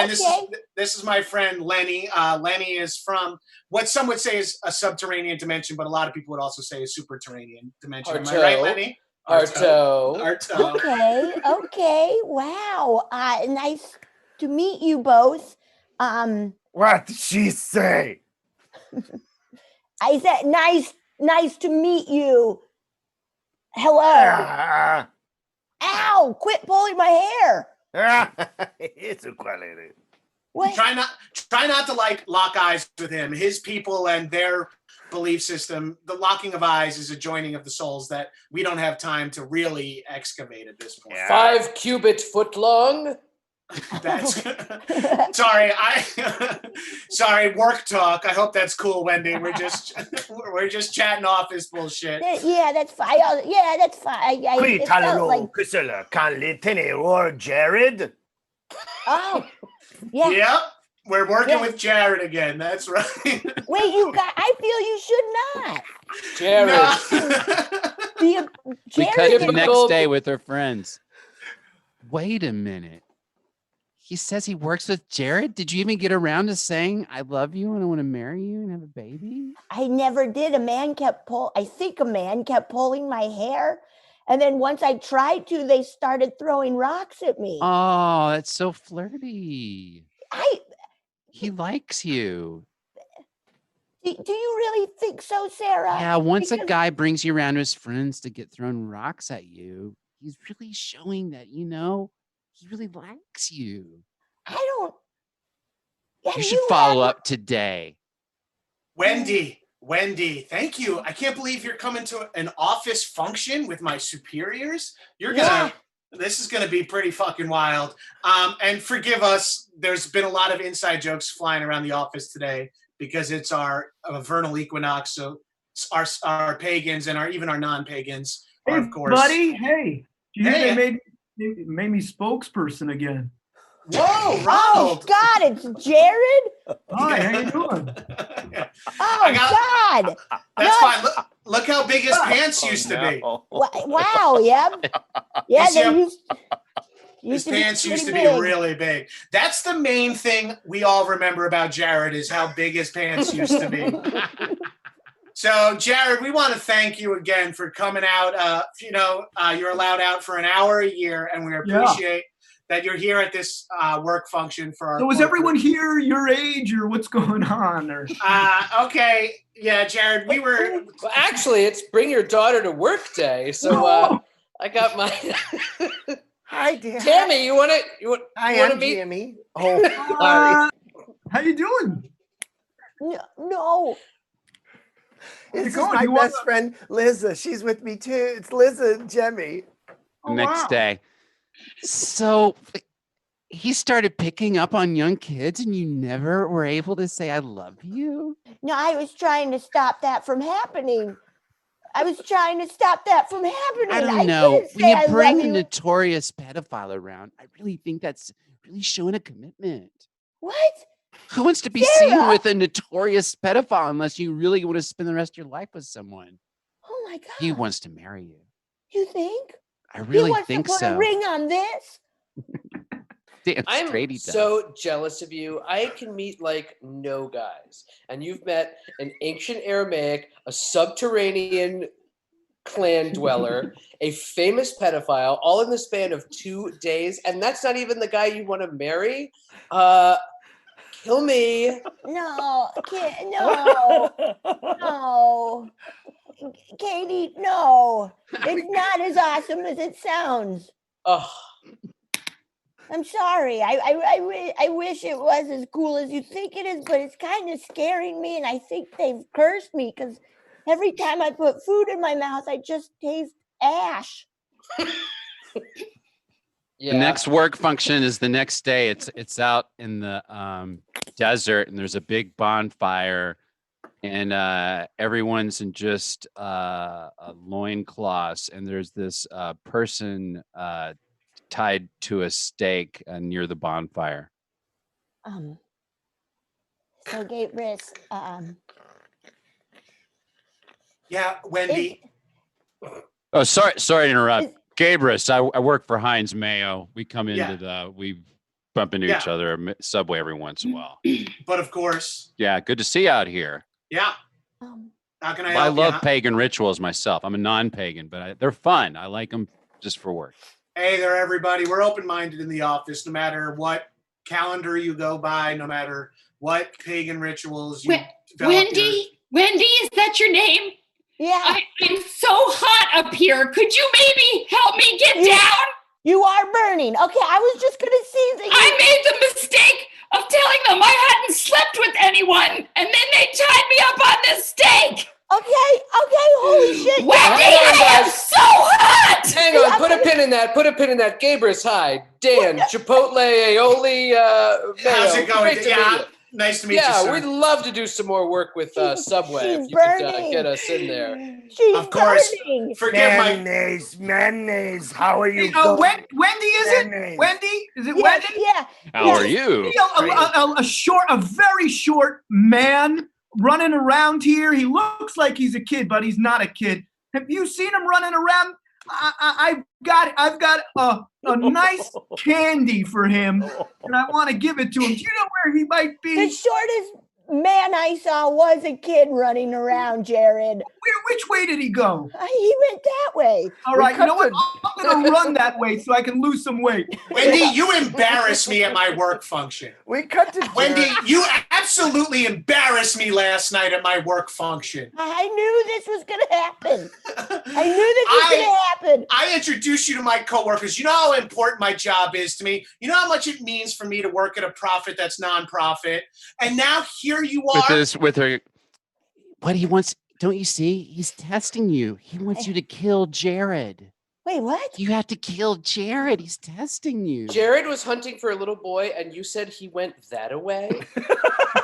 this is my friend Lenny. Lenny is from what some would say is a subterranean dimension, but a lot of people would also say a superterranean dimension. Am I right, Lenny? Arto. Okay. Wow. Nice to meet you both. What did she say? I said nice to meet you. Hello. Ow, quit pulling my hair. It's a quality. What? Try not to lock eyes with him. His people and their belief system, the locking of eyes is a joining of the souls that we don't have time to really excavate at this point. 5 cubit foot long. That's sorry, work talk. I hope that's cool, Wendy. We're just chatting off this bullshit. Yeah, that's fine. That's fine. It felt like... Jared. Oh, yeah. Yep. We're working with Jared again. That's right. Wait, you got. I feel you should not. Jared. We cut Jared the is- next day with her friends. Wait a minute. He says he works with Jared. Did you even get around to saying I love you and I want to marry you and have a baby? I never did. I think a man kept pulling my hair. And then once I tried to, they started throwing rocks at me. Oh, that's so flirty. He likes you. Do you really think so, Sarah? Yeah, once a Because guy brings you around to his friends to get thrown rocks at you, he's really showing that, he really likes you. I don't. Yeah, You should follow up today. Wendy, thank you. I can't believe you're coming to an office function with my superiors. This is gonna be pretty fucking wild. And forgive us, there's been a lot of inside jokes flying around the office today because it's our vernal equinox. So our pagans and even our non-pagans are, of course. Buddy, hey. You hear Hey. they made me spokesperson again. Whoa, Oh Ronald. God, it's Jared. Hi, how you doing? God. That's fine. Look how big his pants used to be. Wow. Yep. Yeah. You see They how- used His to pants be used to pretty be big. really big. That's the main thing we all remember about Jared is how big his pants used to be. So, Jared, we want to thank you again for coming out. You're allowed out for an hour a year, and we appreciate that you're here at this work function for our. So is corporate- everyone here your age or what's going on? Or okay, yeah, Jared, we were. Well, actually, it's Bring Your Daughter to Work Day. So I got my. Hi, dear. Tammy, you want to I'm meet? Jimmy. Oh, sorry. How you doing? No. This is going? my You best wanna- friend, Liza. She's with me too. It's Liza and Jimmy. Next day. So he started picking up on young kids and you never were able to say, I love you? No, I was trying to stop that from happening. I I don't know. couldn't When say you I bring love a you. notorious pedophile around, I really think that's really showing a commitment. What? Who wants to be seen with a notorious pedophile unless you really want to spend the rest of your life with someone? Oh my God. He wants to marry you. You think? I really he wants think to put so. a ring on this? Damn I'm straight he does. so jealous of you. I can meet like no guys. And you've met an ancient Aramaic, a subterranean clan dweller, a famous pedophile, all in the span of 2 days. And that's not even the guy you want to marry. Kill me. No, no. Katie, no. It's not as awesome as it sounds. Oh. I'm sorry. I wish it was as cool as you think it is, but it's kind of scaring me, and I think they've cursed me because every time I put food in my mouth, I just taste ash. The next work function is the next day. It's out in the desert, and there's a big bonfire, and everyone's in just loincloths, and there's this person tied to a stake near the bonfire. So Gabriel, Yeah, Wendy. Oh, sorry to interrupt. Gabrus, I work for Heinz Mayo. We come into we bump into each other at Subway every once in a while. But of course. Yeah, good to see you out here. Yeah. How can I I help love you? pagan rituals myself. I'm a non-pagan, but they're fun. I like them just for work. Hey there, everybody. We're open-minded in the office, no matter what calendar you go by, no matter what pagan rituals you develop. Wendy, is that your name? Yeah. I'm so hot up here. Could you maybe help me get down? You are burning. Okay, I was just gonna see that. I made the mistake of telling them I hadn't slept with anyone, and then they tied me up on this stake. Okay, holy shit. Wendy, I am so hot. Hang on, put a pin in that. Gabrus, hi. Dan, Chipotle, aioli, mayo. How's it going? Great to meet you. Nice to meet you, Yeah, sir. we'd love to do some more work with Subway. She's If you could burning. get us in there. She's Of course. burning. Forgive my. Mayonnaise. How are you Hey, going? Wendy, is it? Mayonnaise. Wendy? Is it Yeah, Wendy? yeah. How are you? A very short man running around here. He looks like he's a kid, but he's not a kid. Have you seen him running around? I've got a nice candy for him, and I want to give it to him. Do you know where he might be? The shortest man I saw was a kid running around, Jared. Which way did he go? He went that way. All right, you know what? I'm going to run that way so I can lose some weight. Wendy, you embarrassed me at my work function. We cut to Wendy, you absolutely embarrassed me last night at my work function. I knew this was going to happen. I knew this was going to happen. I introduced you to my coworkers. You know how important my job is to me. You know how much it means for me to work at a profit that's nonprofit. And now here you are. With her, what he wants. Don't you see? He's testing you. He wants you to kill Jared. Wait, what? You have to kill Jared. He's testing you. Jared was hunting for a little boy, and you said he went that away?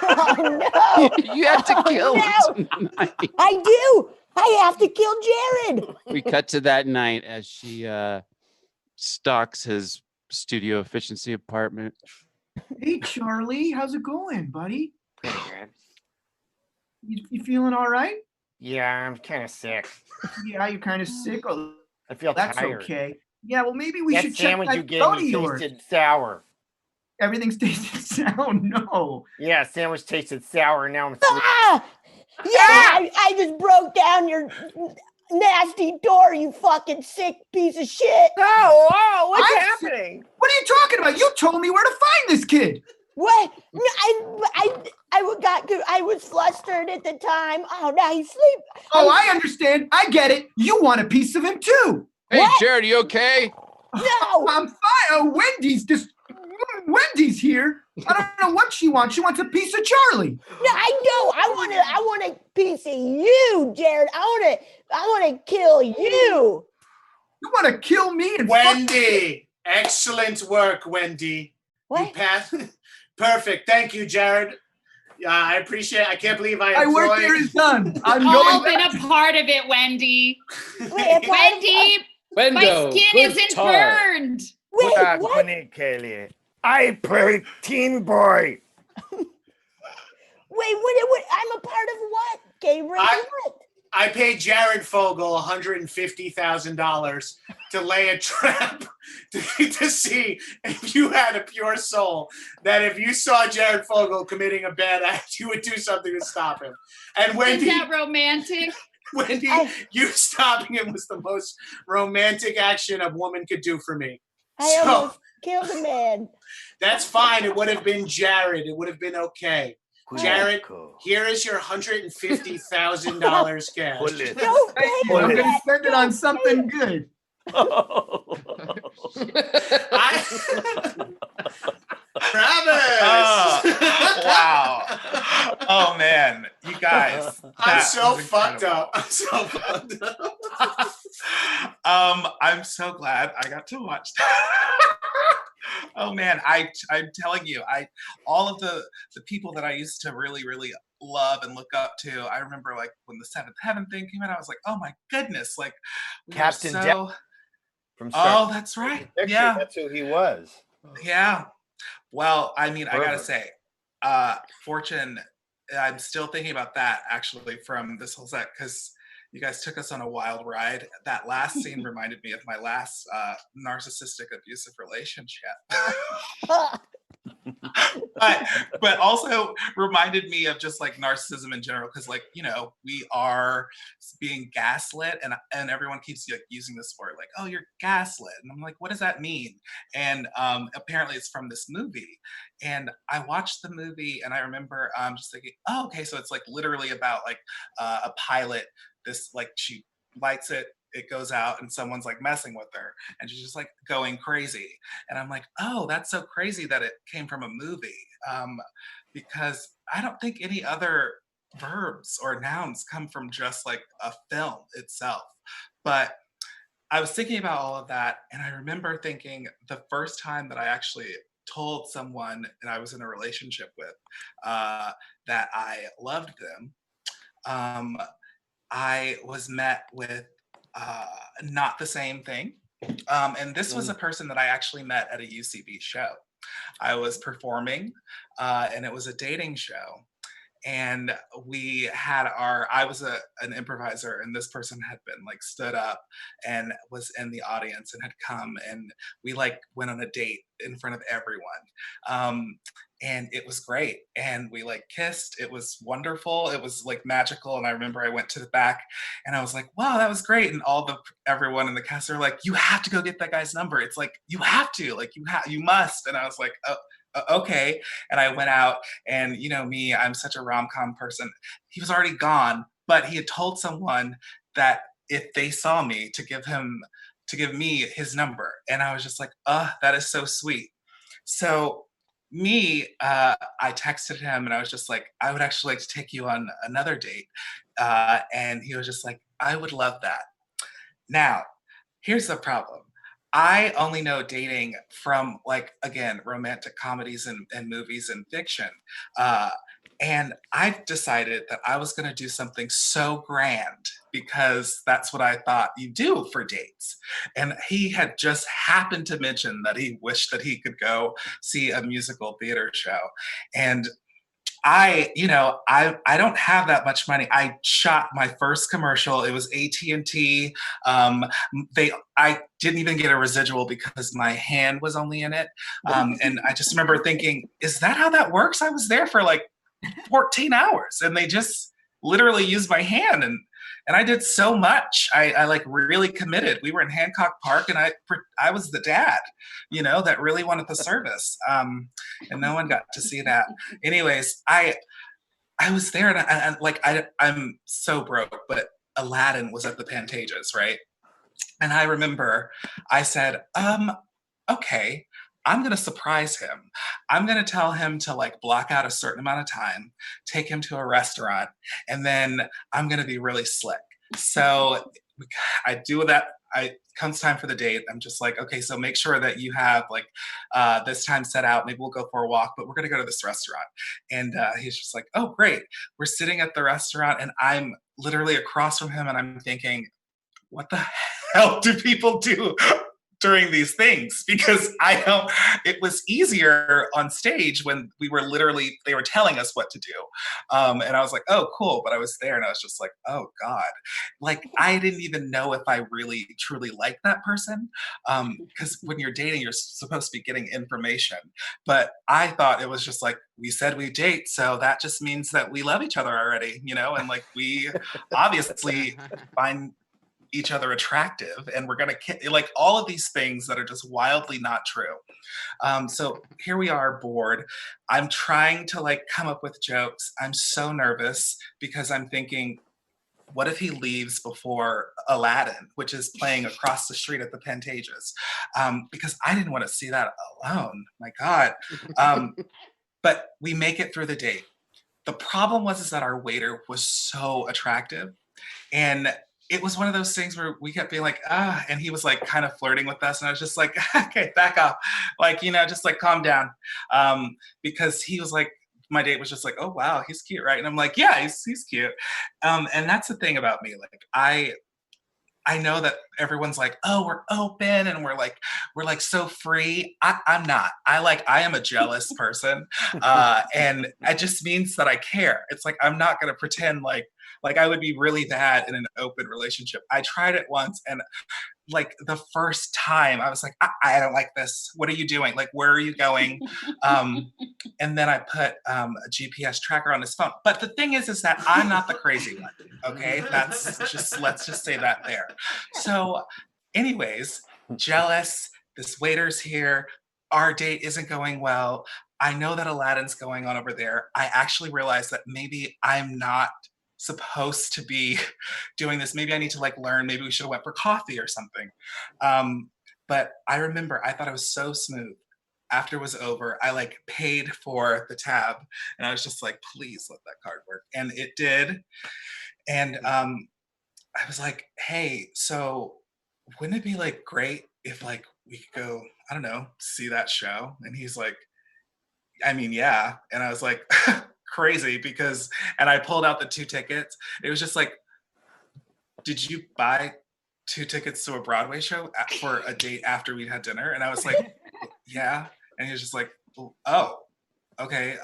Oh, no. You have to kill him tonight. I do. I have to kill Jared. We cut to that night as she stalks his studio efficiency apartment. Hey, Charlie, how's it going, buddy? You feeling all right? Yeah, I'm kind of sick. Yeah, you're kind of sick. Oh, I feel that's tired. okay. Yeah, well, maybe we That should check sandwich that you gave phone of me yours. tasted sour. Everything's tasted sour. No. Yeah, sandwich tasted sour. Now I'm sick. Ah! Yeah, I just broke down your nasty door, you fucking sick piece of shit. Oh, what's happening? What are you talking about? You told me where to find this kid. What? No, I was flustered at the time. Oh, now he's asleep. Oh, I understand. I get it. You want a piece of him too. Hey, What? Jared, you okay? No. I'm fine. Wendy's here. I don't know what she wants. She wants a piece of Charlie. No, I want a piece of you, Jared. I want to kill you. You want to kill me and Wendy, excellent work, Wendy. What? You passed. Perfect. Thank you, Jared. I appreciate it. I can't believe My work employed. here is done. I'm All going been back. a part of it, Wendy. Wait, Wendy, my Wendo, skin good isn't talk. burned. Wait, what? Kelly. I play teen boy. Wait, what? I'm a part of what? Gabriel, what? I paid Jared Fogle $150,000 to lay a trap to see if you had a pure soul, that if you saw Jared Fogle committing a bad act, you would do something to stop him. And Is Wendy, that romantic? Wendy, you stopping him was the most romantic action a woman could do for me. I almost killed a man. That's fine. It would have been Jared. It would have been okay. Jared, here is your $150,000 cash. No, Thank you. I'm going to spend it on something good. Travis! Wow. Oh man, you guys. I'm so fucked up. I'm so glad I got to watch that. Oh man, I'm telling you, all of the people that I used to really love and look up to. I remember like when the Seventh Heaven thing came out, I was like, oh my goodness, like Captain Jack from Oh, that's right. Picture, Yeah, that's who he was. yeah. Well, I mean, I gotta Perfect. say, Fortune. I'm still thinking about that actually from this whole set because you guys took us on a wild ride. That last scene reminded me of my last narcissistic abusive relationship. but also reminded me of just like narcissism in general because like, you know, we are being gaslit and everyone keeps like using this word like, oh, you're gaslit, and I'm like, what does that mean? And apparently it's from this movie, and I watched the movie and I remember just thinking, oh, okay, so it's like literally about like a pilot, this like she lights it goes out and someone's like messing with her and she's just like going crazy, and I'm like, oh, that's so crazy that it came from a movie, because I don't think any other verbs or nouns come from just like a film itself. But I was thinking about all of that and I remember thinking the first time that I actually told someone that I was in a relationship with that I loved them, I was met with not the same thing. And this was a person that I actually met at a UCB show. I was performing, and it was a dating show. And I was an improviser, and this person had been like stood up and was in the audience and had come, and we like went on a date in front of everyone. And it was great. And we like kissed. It was wonderful. It was like magical. And I remember I went to the back and I was like, wow, that was great. And everyone in the cast are like, you have to go get that guy's number. It's like, you have to, like, you must. And I was like, oh, okay. And I went out, and you know me, I'm such a rom-com person. He was already gone, but he had told someone that if they saw me to give me his number. And I was just like, that is so sweet. So I texted him and I was just like, I would actually like to take you on another date. And he was just like, I would love that. Now, here's the problem. I only know dating from, like, again, romantic comedies and movies and fiction. And I decided that I was going to do something so grand because that's what I thought you do for dates. And he had just happened to mention that he wished that he could go see a musical theater show. And I don't have that much money. I shot my first commercial. It was AT&T. I didn't even get a residual because my hand was only in it. And I just remember thinking, is that how that works? I was there for like 14 hours and they just literally used my hand. And I did so much. I like really committed. We were in Hancock Park and I was the dad, that really wanted the service. And no one got to see that. Anyways, I was there and I'm so broke, but Aladdin was at the Pantages, right? And I remember I said, okay, I'm going to surprise him. I'm going to tell him to like block out a certain amount of time, take him to a restaurant, and then I'm going to be really slick. So I do that. Comes time for the date. I'm just like, okay, so make sure that you have like this time set out. Maybe we'll go for a walk, but we're going to go to this restaurant. And he's just like, oh, great. We're sitting at the restaurant and I'm literally across from him and I'm thinking, what the hell do people do during these things? Because it was easier on stage when they were telling us what to do. And I was like, oh, cool. But I was there and I was just like, oh God, like, I didn't even know if I really truly liked that person. Because when you're dating, you're supposed to be getting information. But I thought it was just like, we said we date. So that just means that we love each other already, and like, we obviously find each other attractive and we're going to like all of these things that are just wildly not true. So here we are, bored. I'm trying to like come up with jokes. I'm so nervous because I'm thinking, what if he leaves before Aladdin, which is playing across the street at the Pantages? Because I didn't want to see that alone. My God. But we make it through the date. The problem is that our waiter was so attractive. And it was one of those things where we kept being like, and he was like kind of flirting with us. And I was just like, okay, back up. Like, just like calm down. Because he was like, my date was just like, oh, wow, he's cute, right? And I'm like, yeah, he's cute. And that's the thing about me. Like, I know that everyone's like, oh, we're open and we're like so free. I'm not. I am a jealous person. And it just means that I care. It's like, I'm not going to pretend like I would be really bad in an open relationship. I tried it once and like the first time I was like, I don't like this. What are you doing? Like, where are you going? And then I put a GPS tracker on his phone. But the thing is that I'm not the crazy one. Okay. Let's just say that there. So anyways, jealous, this waiter's here. Our date isn't going well. I know that Aladdin's going on over there. I actually realized that maybe I'm not supposed to be doing this. Maybe I need to like learn. Maybe we should have went for coffee or something. But I remember I thought it was so smooth. After it was over, I like paid for the tab and I was just like, please let that card work. And it did. And I was like, hey, so wouldn't it be like great if like we could go I don't know, see that show? And he's like, I mean, yeah. And I was like, crazy because, and I pulled out the 2 tickets. It was just like, did you buy 2 tickets to a Broadway show for a date after we'd had dinner? And I was like, yeah. And he was just like, oh, okay.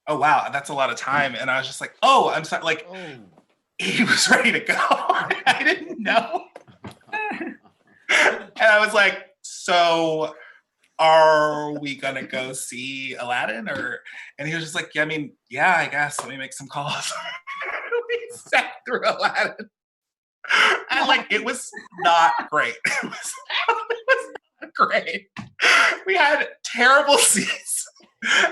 Oh, wow, that's a lot of time. And I was just like, oh, I'm sorry. Like, he was ready to go. I didn't know. And I was like, so are we gonna go see Aladdin? And he was just like, yeah, I mean, yeah, I guess. Let me make some calls. We sat through Aladdin. And like, it was not great. It was not great. We had terrible seats.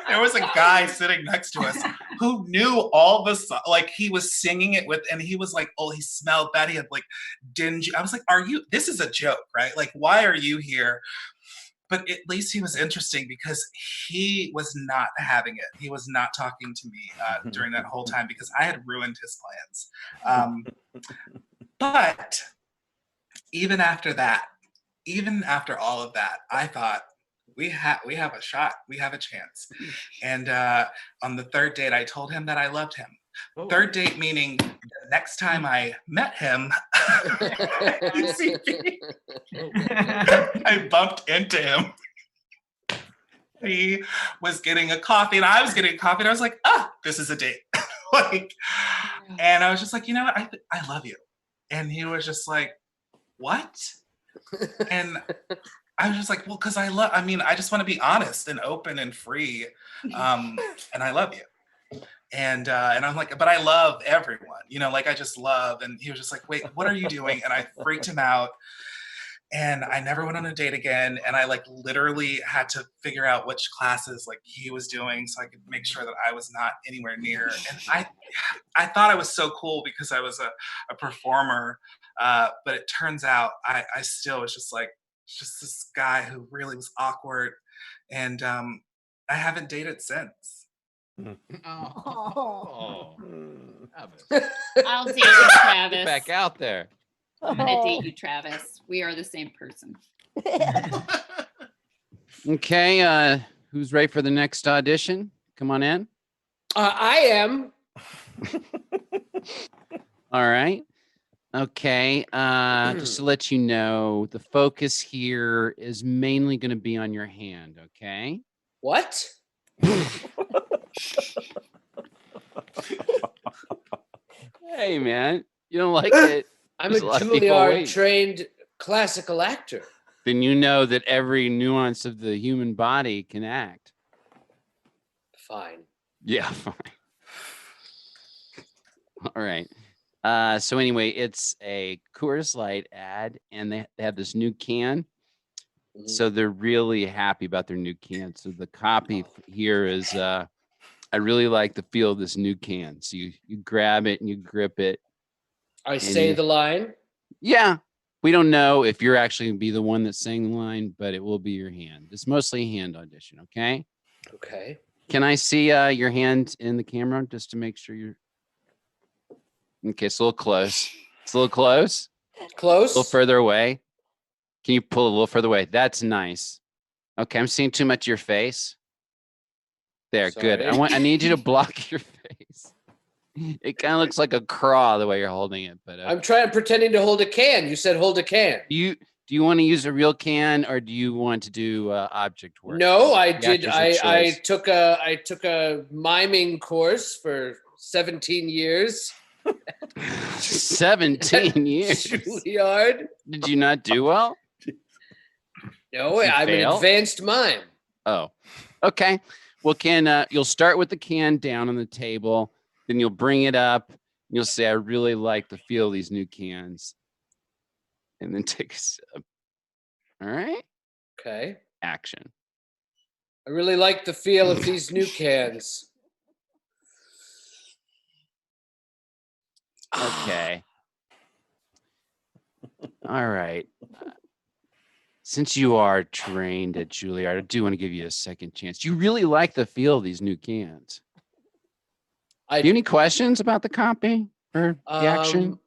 There was a guy sitting next to us who knew all the songs. Like, he was singing it with, and he was like, oh, he smelled bad. He had like dingy. I was like, this is a joke, right? Like, why are you here? But at least he was interesting because he was not having it. He was not talking to me during that whole time because I had ruined his plans. But even after that, even after all of that, I thought, we have a shot. We have a chance. And on the 3rd date, I told him that I loved him. 3rd date meaning the next time I met him, UCB, I bumped into him. He was getting a coffee and I was getting a coffee and I was like, this is a date. And I was just like, you know what? I love you. And he was just like, what? And I was just like, well, because I just want to be honest and open and free. And I love you. And I'm like, but I love everyone, like I just love. And he was just like, wait, what are you doing? And I freaked him out. And I never went on a date again. And I like literally had to figure out which classes like he was doing so I could make sure that I was not anywhere near. And I thought I was so cool because I was a performer. But it turns out I still was just this guy who really was awkward. And I haven't dated since. I'll date you, Travis. Get back out there. I'm gonna date you, Travis. We are the same person. Okay, who's ready for the next audition? Come on in. I am. All right. Okay, just to let you know, the focus here is mainly going to be on your hand, okay? What? Hey, man, you don't like it? I'm There's a lot of people waiting. Juilliard-trained classical actor. Then you know that every nuance of the human body can act. Fine. Yeah, fine. All right. So anyway, it's a Coors Light ad, and they have this new can. So they're really happy about their new can. So the copy here is, I really like the feel of this new can. So you grab it and you grip it. I say the line? Yeah. We don't know if you're actually going to be the one that's saying the line, but it will be your hand. It's mostly a hand audition, okay? Okay. Can I see your hand in the camera just to make sure you're... Okay, it's a little close. It's a little close. Close? A little further away. Can you pull a little further away? That's nice. Okay, I'm seeing too much of your face. There, good. I need you to block your face. It kind of looks like a craw the way you're holding it, but I'm pretending to hold a can. You said hold a can. Do you want to use a real can or do you want to do object work? No, I did. I took a miming course for 17 years. 17 years. Juilliard. Did you not do well? No, I'm an advanced mime. Oh, okay. Well, you'll start with the can down on the table, then you'll bring it up. And you'll say, "I really like the feel of these new cans," and then take a sip. All right. Okay. Action. I really like the feel of these new cans. Okay. All right. Since you are trained at Juilliard, I do want to give you a second chance. You really like the feel of these new cans. Do you have any questions about the copy or the action?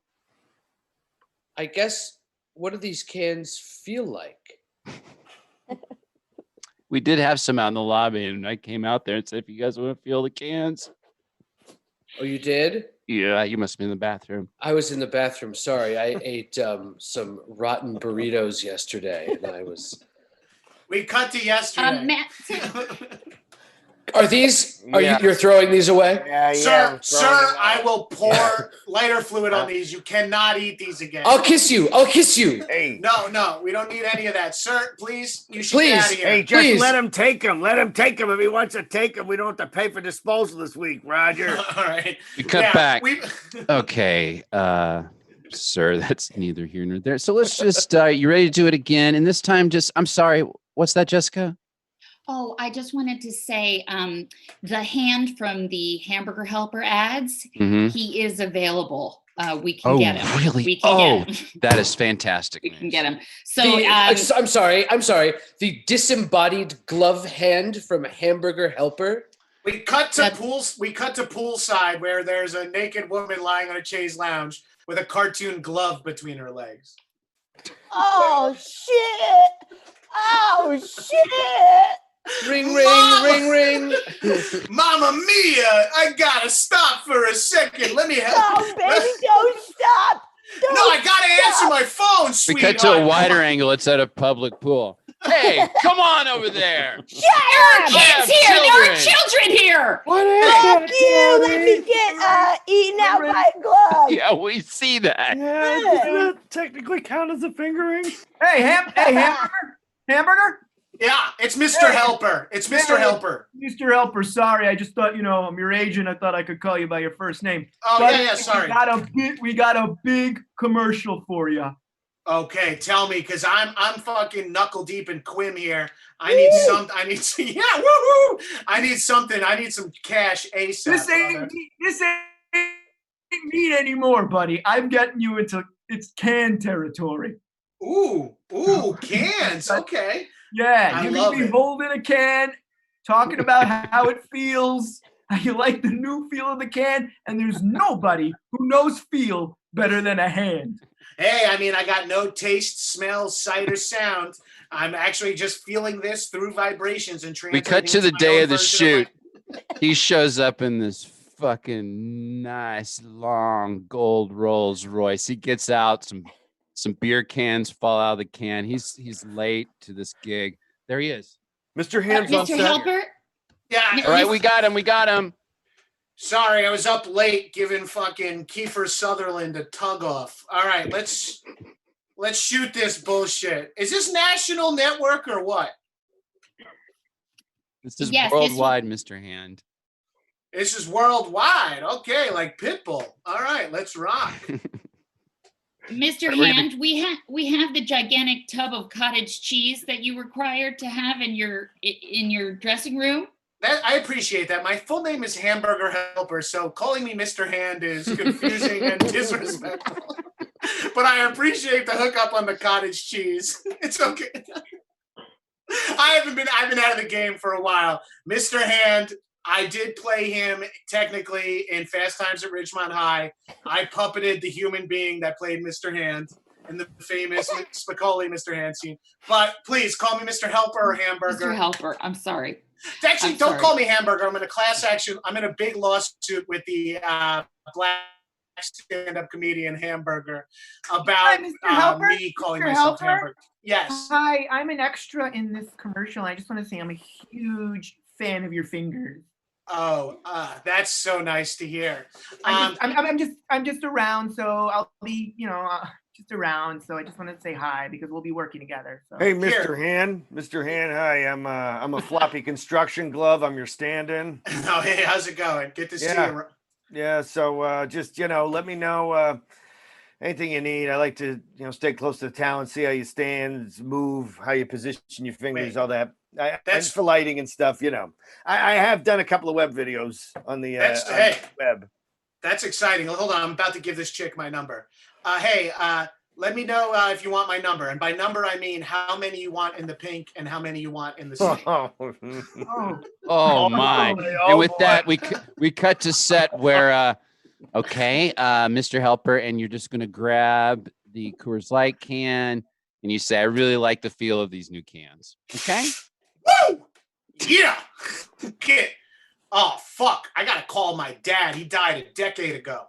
I guess, what do these cans feel like? We did have some out in the lobby, and I came out there and said, if you guys want to feel the cans. Oh, you did? Yeah, you must have been in the bathroom. I was in the bathroom. Sorry, I ate some rotten burritos yesterday, and I was. We cut to yesterday. Matt, Are these? Yeah. You're throwing these away? Yeah, Sir, I will pour lighter fluid on these. You cannot eat these again. I'll kiss you. I'll kiss you. Hey, No, we don't need any of that. Sir, please, you should get out of here. hey, just Please. let him take them. Let him take them. If he wants to take them, we don't have to pay for disposal this week, Roger. All right. We cut back. Okay, sir, that's neither here nor there. So let's just, you ready to do it again? And this time, I'm sorry, what's that, Jessica? oh, I just wanted to say the hand from the Hamburger Helper ads, Mhm. he is available. We can get him. Really? We can get him. That is fantastic. We can get him. So I'm sorry. The disembodied glove hand from Hamburger Helper. We cut to poolside where there's a naked woman lying on a chaise lounge with a cartoon glove between her legs. Oh shit! Oh shit! Ring, ring, ring, ring. Mamma mia! I gotta stop for a second. Let me help. Oh, baby, don't stop! No, I gotta answer my phone, We sweetheart. cut to a wider angle. It's at a public pool. Hey, come on over there. Shut there are up! kids here. There are children here. Fuck you! Let me get eaten out by a glove. Yeah, we see that. Yeah, doesn't that technically count as a fingering? Hey, hamburger? Yeah, it's Mr. Helper. It's Mr. Helper. Mr. Helper, sorry. I just thought, I'm your agent. I thought I could call you by your first name. Oh, But yeah, sorry. We got a big commercial for you. Okay, tell me, because I'm fucking knuckle deep in Quim here. I need something. Yeah, woohoo! I need something. I need some cash ASAP. This ain't meat anymore, buddy. I'm getting you into it's can territory. Ooh, cans. Okay. Yeah, I you're love gonna be it. holding a can, talking about how it feels, how you like the new feel of the can, and there's nobody who knows feel better than a hand. Hey, I mean, I got no taste, smell, sight, or sound. I'm actually just feeling this through vibrations and We translating. cut to it the my day own of the version shoot. He shows up in this fucking nice long gold Rolls Royce. He gets out, some beer cans fall out of the can. He's late to this gig. There he is. Mr. Ham's on Mr. set. Helper. Yeah. All right, we got him. Sorry, I was up late giving fucking Kiefer Sutherland a tug off. All right, let's shoot this bullshit. Is this national network or what? This is Yes, worldwide, Mr. Hand. This is worldwide. Okay, like Pitbull. All right, let's rock. Mr. We're gonna- Hand, we have the gigantic tub of cottage cheese that you required to have in your dressing room. I appreciate that. My full name is Hamburger Helper, so calling me Mr. Hand is confusing and disrespectful. But I appreciate the hookup on the cottage cheese. It's okay. I've been out of the game for a while. Mr. Hand, I did play him technically in Fast Times at Ridgemont High. I puppeted the human being that played Mr. Hand in the famous Spicoli Mr. Hand scene. But please call me Mr. Helper or Hamburger. Mr. Helper, I'm sorry. Actually, I'm don't sorry. call me Hamburger. I'm in a class action. I'm in a big lawsuit with the black stand-up comedian Hamburger about Hi, Mr. Helper? me calling Mr. myself Helper? Hamburger. Yes. Hi, I'm an extra in this commercial. I just want to say I'm a huge fan of your fingers. Oh, that's so nice to hear. I'm just around, so I'll be, just around. So I just want to say hi because we'll be working together. So. Hey, Mr. Hand. Mr. Hand, hi. I'm a floppy construction glove. I'm your stand-in. Oh, hey, how's it going? Good to see you. Yeah, so just, let me know anything you need. I like to, stay close to the talent, see how you stand, move, how you position your fingers, all that. That's for lighting and stuff, I have done a couple of web videos on the web. That's exciting. Hold on, I'm about to give this chick my number. Hey, let me know if you want my number. And by number, I mean how many you want in the pink and how many you want in the snake. Oh my! And with that, we cut to set where, Mr. Helper, and you're just gonna grab the Coors Light can, and you say, "I really like the feel of these new cans." Okay. Woo! Yeah. Get. Oh fuck! I gotta call my dad. He died a decade ago.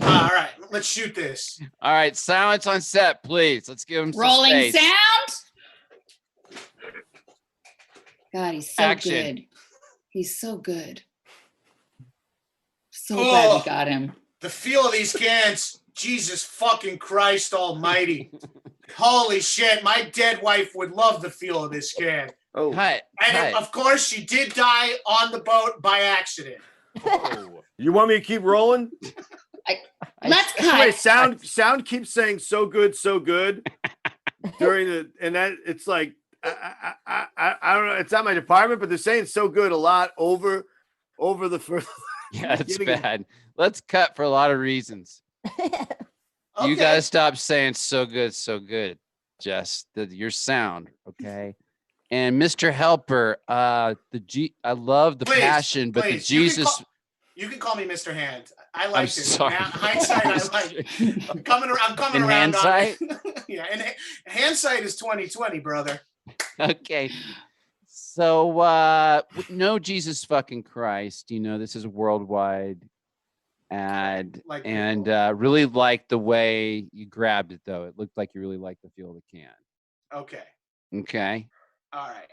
All right, let's shoot this. All right, silence on set, please. Let's give him some Rolling space. sound. God, he's so Action. good. He's so good. So glad we got him. The feel of these cans. Jesus fucking Christ Almighty! Holy shit! My dead wife would love the feel of this can. Oh, And of course, she did die on the boat by accident. You want me to keep rolling? Let's cut. Wait, sound keeps saying so good during the, and that it's like I don't know. It's not my department, but they're saying so good a lot over the first. Yeah, it's bad. Let's cut for a lot of reasons. You gotta stop saying so good, Jess. Your sound, okay? And Mr. Helper, I love the passion, but the Jesus. You can call me Mr. Hand. I like I'm this. sorry. Hindsight, I like. I'm coming In around. hindsight? Yeah, and hindsight is 20/20, brother. Okay. So no Jesus fucking Christ. You know, this is a worldwide ad. And really liked the way you grabbed it though. It looked like you really liked the feel of the can. Okay. Okay. All right.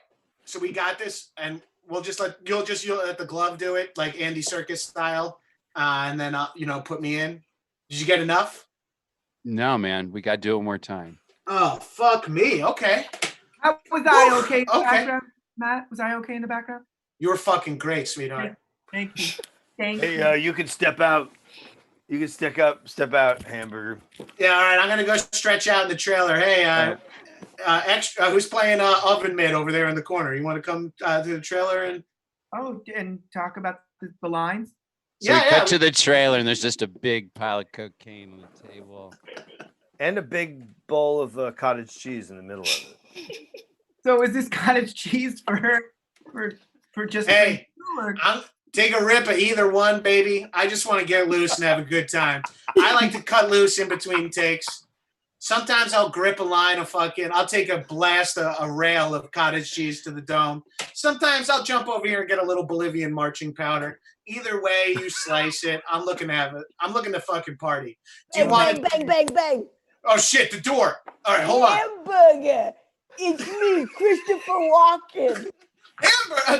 So we got this, and we'll just you'll let the glove do it, like Andy Serkis style, and then put me in. Did you get enough? No, man. We got to do it one more time. Oh fuck me. Okay. Was I okay in the Okay. background, Matt? Was I okay in the background? You were fucking great, sweetheart. Thank you. Thank Hey, you. you can step out. You can step out, Hamburger. Yeah. All right. I'm gonna go stretch out in the trailer. Hey, who's playing oven mitt over there in the corner? You want to come to the trailer and talk about the lines? So we cut to the trailer, and there's just a big pile of cocaine on the table. And a big bowl of cottage cheese in the middle of it. So is this cottage cheese for just? Hey, I'm take a rip at either one, baby. I just want to get loose and have a good time. I like to cut loose in between takes. Sometimes I'll grip a line of I'll take a blast, a rail of cottage cheese to the dome. Sometimes I'll jump over here and get a little Bolivian marching powder. Either way you slice it, I'm looking to have it. I'm looking to fucking party. Do you want bang, bang, bang. Oh shit, the door. All right, hold on. Hamburger. It's me, Christopher Walken.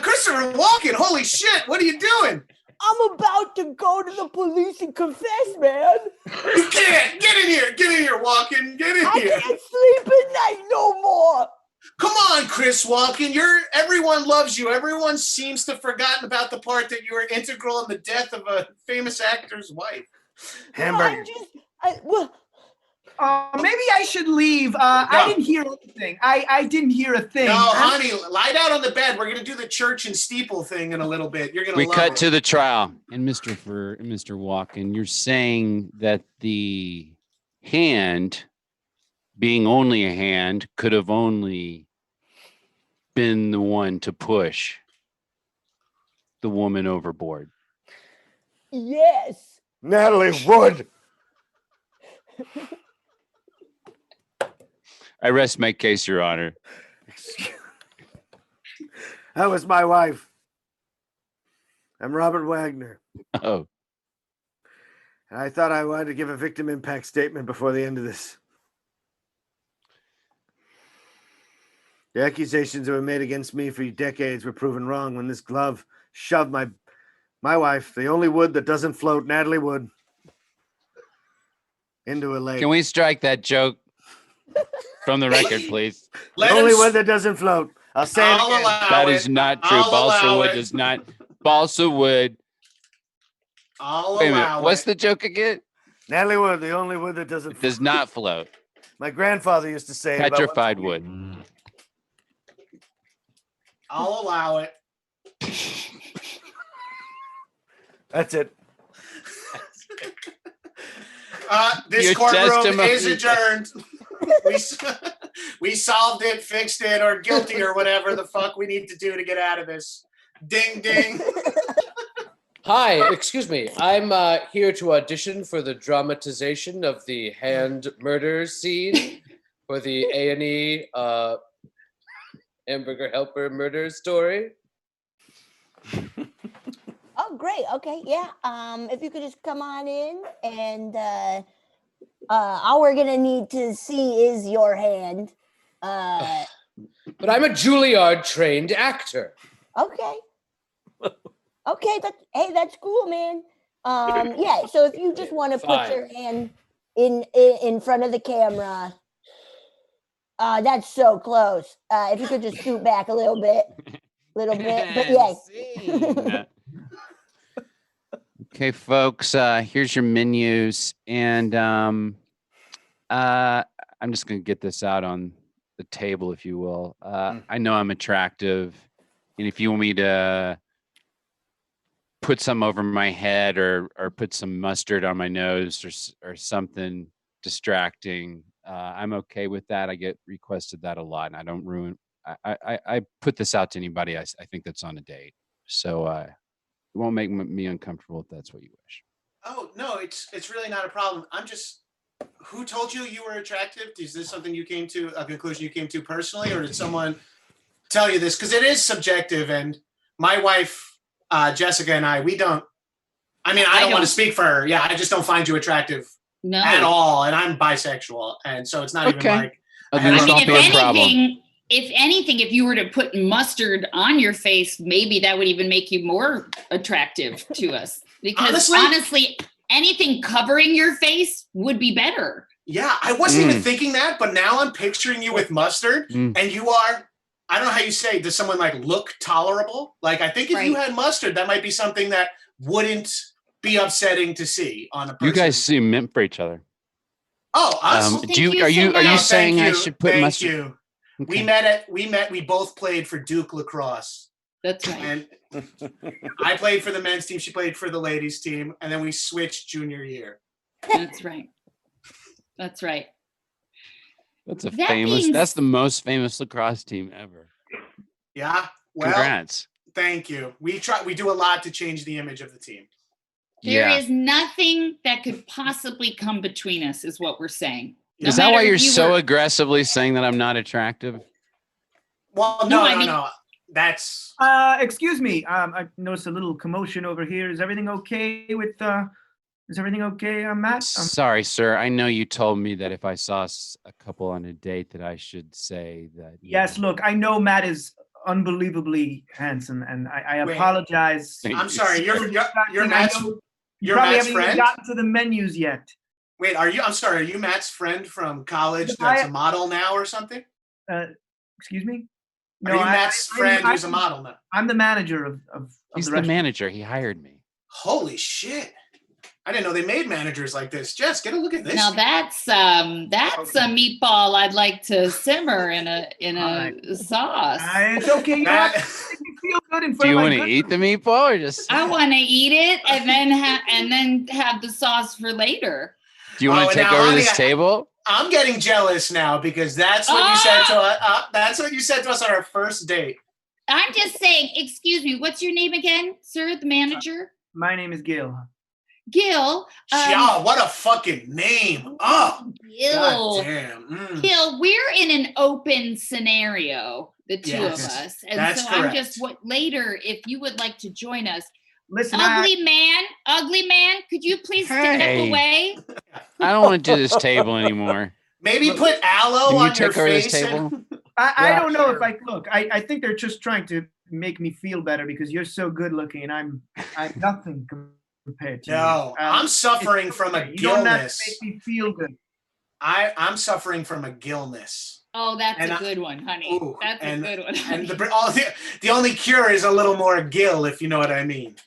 Christopher Walken, holy shit, what are you doing? I'm about to go to the police and confess, man. You can't. Get in here, Walken. Get in here. I can't sleep at night no more. Come on, Chris Walken. Everyone loves you. Everyone seems to have forgotten about the part that you were integral in the death of a famous actor's wife. Hamburger. Maybe I should leave. I didn't hear anything. I didn't hear a thing. No, honey, lie down on the bed. We're gonna do the church and steeple thing in a little bit. You're gonna. We love cut it. to the trial, and Mr. Walken, you're saying that the hand, being only a hand, could have only been the one to push the woman overboard. Yes. Natalie Wood. I rest my case, Your Honor. That was my wife. I'm Robert Wagner. Oh. And I thought I wanted to give a victim impact statement before the end of this. The accusations that were made against me for decades were proven wrong when this glove shoved my wife, the only wood that doesn't float, Natalie Wood, into a lake. Can we strike that joke from the record, please? The only wood that doesn't float. I'll say it again. That is not true. Balsa wood does not. Balsa wood. Wait a minute. What's the joke again? Natalie Wood, the only wood that doesn't float. Does not float. My grandfather used to say Petrified wood. I'll allow it. That's it. This Your courtroom testimony. is adjourned. We solved it, fixed it, or guilty, or whatever the fuck we need to do to get out of this. Ding, ding. Hi, excuse me. I'm here to audition for the dramatization of the hand murder scene for the A&E Hamburger Helper murder story. Oh, great. Okay, yeah. If you could just come on in, and all we're gonna need to see is your hand. But I'm a Juilliard trained actor. Okay. Okay, that's cool, man. Yeah. So if you just want to put Fine. your hand in front of the camera, that's so close. If you could just scoot back a little bit, but yes. Scene. Okay, folks, here's your menus, and I'm just gonna get this out on the table, if you will. I know I'm attractive, and if you want me to put some over my head or put some mustard on my nose or something distracting, I'm okay with that. I get requested that a lot, and I don't ruin. I put this out to anybody I think that's on a date, so it won't make me uncomfortable if that's what you wish. Oh no, it's really not a problem. I'm just. Who told you you were attractive? Is this something you came to a conclusion you came to personally, or did someone tell you this? Because it is subjective, and my wife. Jessica and I don't. I mean, I don't want to speak for her. Yeah, I just don't find you attractive at all, and I'm bisexual, and so it's not even like. I mean, if anything, if you were to put mustard on your face, maybe that would even make you more attractive to us. Because honestly, anything covering your face would be better. Yeah, I wasn't even thinking that, but now I'm picturing you with mustard, and you are. I don't know how you say, does someone like look tolerable? Like, I think if you had mustard, that might be something that wouldn't be upsetting to see on a person. You guys seem meant for each other. Oh, us? Are you saying I should put mustard? Thank you. Okay. We both played for Duke lacrosse. That's right. And I played for the men's team. She played for the ladies team. And then we switched junior year. That's right. That's right. That's that's the most famous lacrosse team ever. Yeah. Well, congrats. Thank you. We do a lot to change the image of the team. There is nothing that could possibly come between us, is what we're saying. Is that why you're so aggressively saying that I'm not attractive? Well, no. That's excuse me. I noticed a little commotion over here. Is everything okay with Is everything okay, Matt? Sorry, sir. I know you told me that if I saw a couple on a date that I should say that. Yes, look, I know Matt is unbelievably handsome, and I apologize. I'm sorry. You're Matt's friend? You probably haven't even gotten to the menus yet. Wait, I'm sorry. Are you Matt's friend from college that's a model now or something? Excuse me? No, are you Matt's friend who's a model now? I'm the manager of He's the manager. He hired me. Holy shit. I didn't know they made managers like this. Jess, get a look at this. Now that's a meatball I'd like to simmer in a sauce. It's okay. You feel good in front Do you want to eat the meatball or just? I want to eat it and then have the sauce for later. Do you want to take over this table? I'm getting jealous now because that's what you said to us. That's what you said to us on our first date. I'm just saying. Excuse me. What's your name again, sir? The manager. My name is Gil. Gil. Yeah, what a fucking name. Oh, Gil. God damn. Gil, we're in an open scenario, the two of us. And that's so correct. I'm just later, if you would like to join us. Listen, ugly man, could you please step away? I don't want to do this table anymore. Maybe put aloe on your face. This table? I don't know if I think they're just trying to make me feel better because you're so good looking and I'm nothing compared to you. I'm suffering from a You don't have gillness. to make me feel good. I'm suffering from a gillness. Oh, that's a good one, honey. That's a good one. And the only cure is a little more gill, if you know what I mean.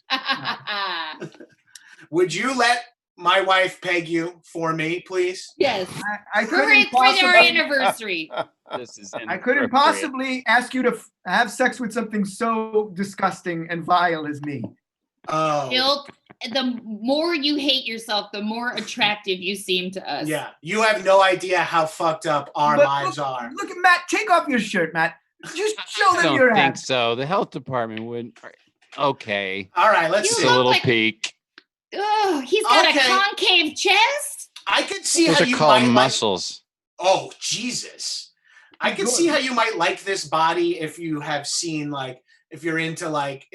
Would you let my wife peg you for me, please? Yes. I for our anniversary. I couldn't possibly ask you to have sex with something so disgusting and vile as me. Oh. Gil, the more you hate yourself, the more attractive you seem to us. Yeah, you have no idea how fucked up our lives are. Look at Matt. Take off your shirt, Matt. Just show them I your don't think ass. so. The health department wouldn't. Okay. All right, let's see. A little peek. Oh, he's got a concave chest. I could see Those how are you called might muscles. Oh, Jesus. I can see how you might like this body if you have seen, like, if you're into, like,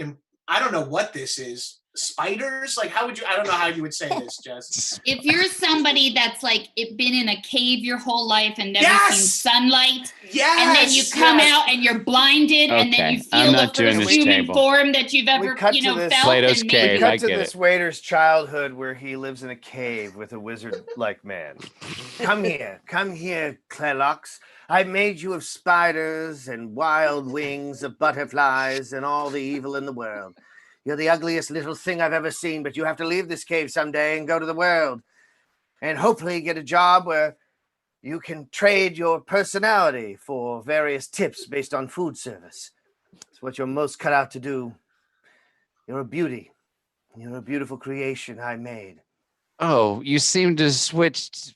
I don't know what this is. Spiders? Like, how would you, I don't know how you would say this, Jess. If you're somebody that's like been in a cave your whole life and never seen sunlight, and then you come out and you're blinded, and then you feel the first human form that you've ever, felt. Plato's cave. We cut to this waiter's childhood where he lives in a cave with a wizard-like man. Come here, Clelox. I made you of spiders and wild wings of butterflies and all the evil in the world. You're the ugliest little thing I've ever seen, but you have to leave this cave someday and go to the world and hopefully get a job where you can trade your personality for various tips based on food service. It's what you're most cut out to do. You're a beauty. You're a beautiful creation I made. Oh, you seem to switch.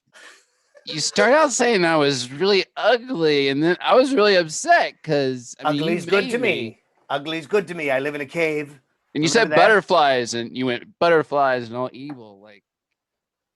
You start out saying I was really ugly, and then I was really upset because ugly's good to me. Ugly's good to me. I live in a cave. And you said butterflies, and you went butterflies and all evil. Like,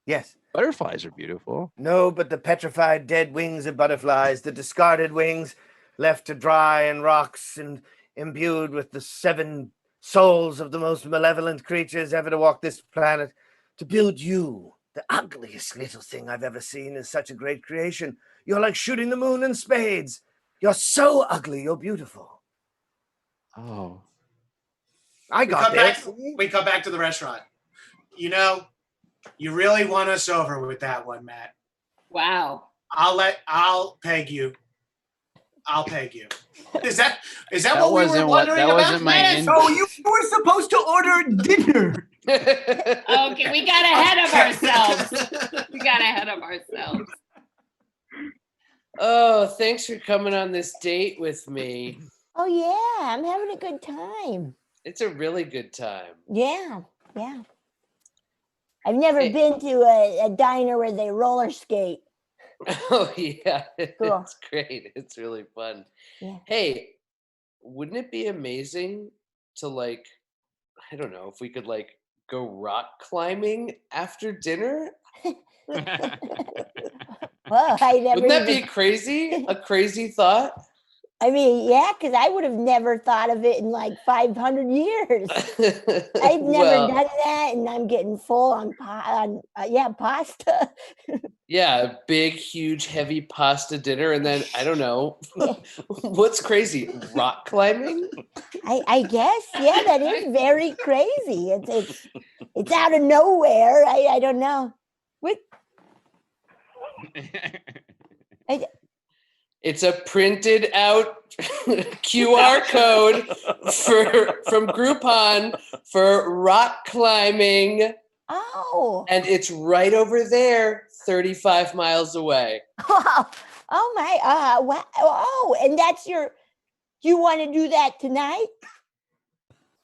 yes, butterflies are beautiful. No, but the petrified dead wings of butterflies, the discarded wings left to dry in rocks and imbued with the 7 souls of the most malevolent creatures ever to walk this planet, to build you, the ugliest little thing I've ever seen, is such a great creation. You're like shooting the moon in spades. You're so ugly, you're beautiful. Oh. I got this. We come back to the restaurant. You know, you really won us over with that one, Matt. Wow. I'll peg you. I'll peg you. Is that what we were wondering about? Wasn't my so you were supposed to order dinner. Okay, we got ahead of ourselves. Oh, thanks for coming on this date with me. Oh yeah, I'm having a good time. It's a really good time. Yeah. I've never been to a diner where they roller skate. Oh yeah, Cool. It's great. It's really fun. Yeah. Hey, wouldn't it be amazing to, like, I don't know, if we could, like, go rock climbing after dinner? Well, I never. Wouldn't that be a crazy thought? I mean, yeah, because I would have never thought of it in like 500 years. I've never done that, and I'm getting full on pasta. Yeah, a big, huge, heavy pasta dinner, and then I don't know, what's crazy? Rock climbing? I guess, yeah, that is very crazy. It's out of nowhere. I don't know. What? It's a printed out QR code from Groupon for rock climbing. Oh. And it's right over there, 35 miles away. Oh my, wow. Oh, and you want to do that tonight?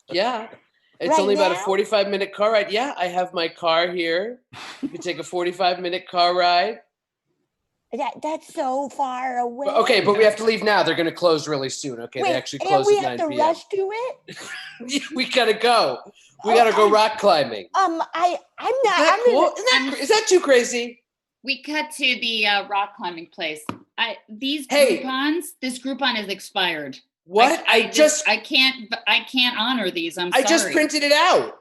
Yeah. It's Right only about a now? 45-minute car ride. Yeah, I have my car here. You can take a 45-minute car ride. That's so far away. Okay, but we have to leave now. They're going to close really soon. Okay, Wait, they actually close and we at 9 have to p.m. rush to it? We got to go. We got to go rock climbing. I'm not. Isn't that cool? Is that too crazy? We cut to the rock climbing place. Groupons, this Groupon is expired. What? I can't honor these. I'm sorry. I just printed it out.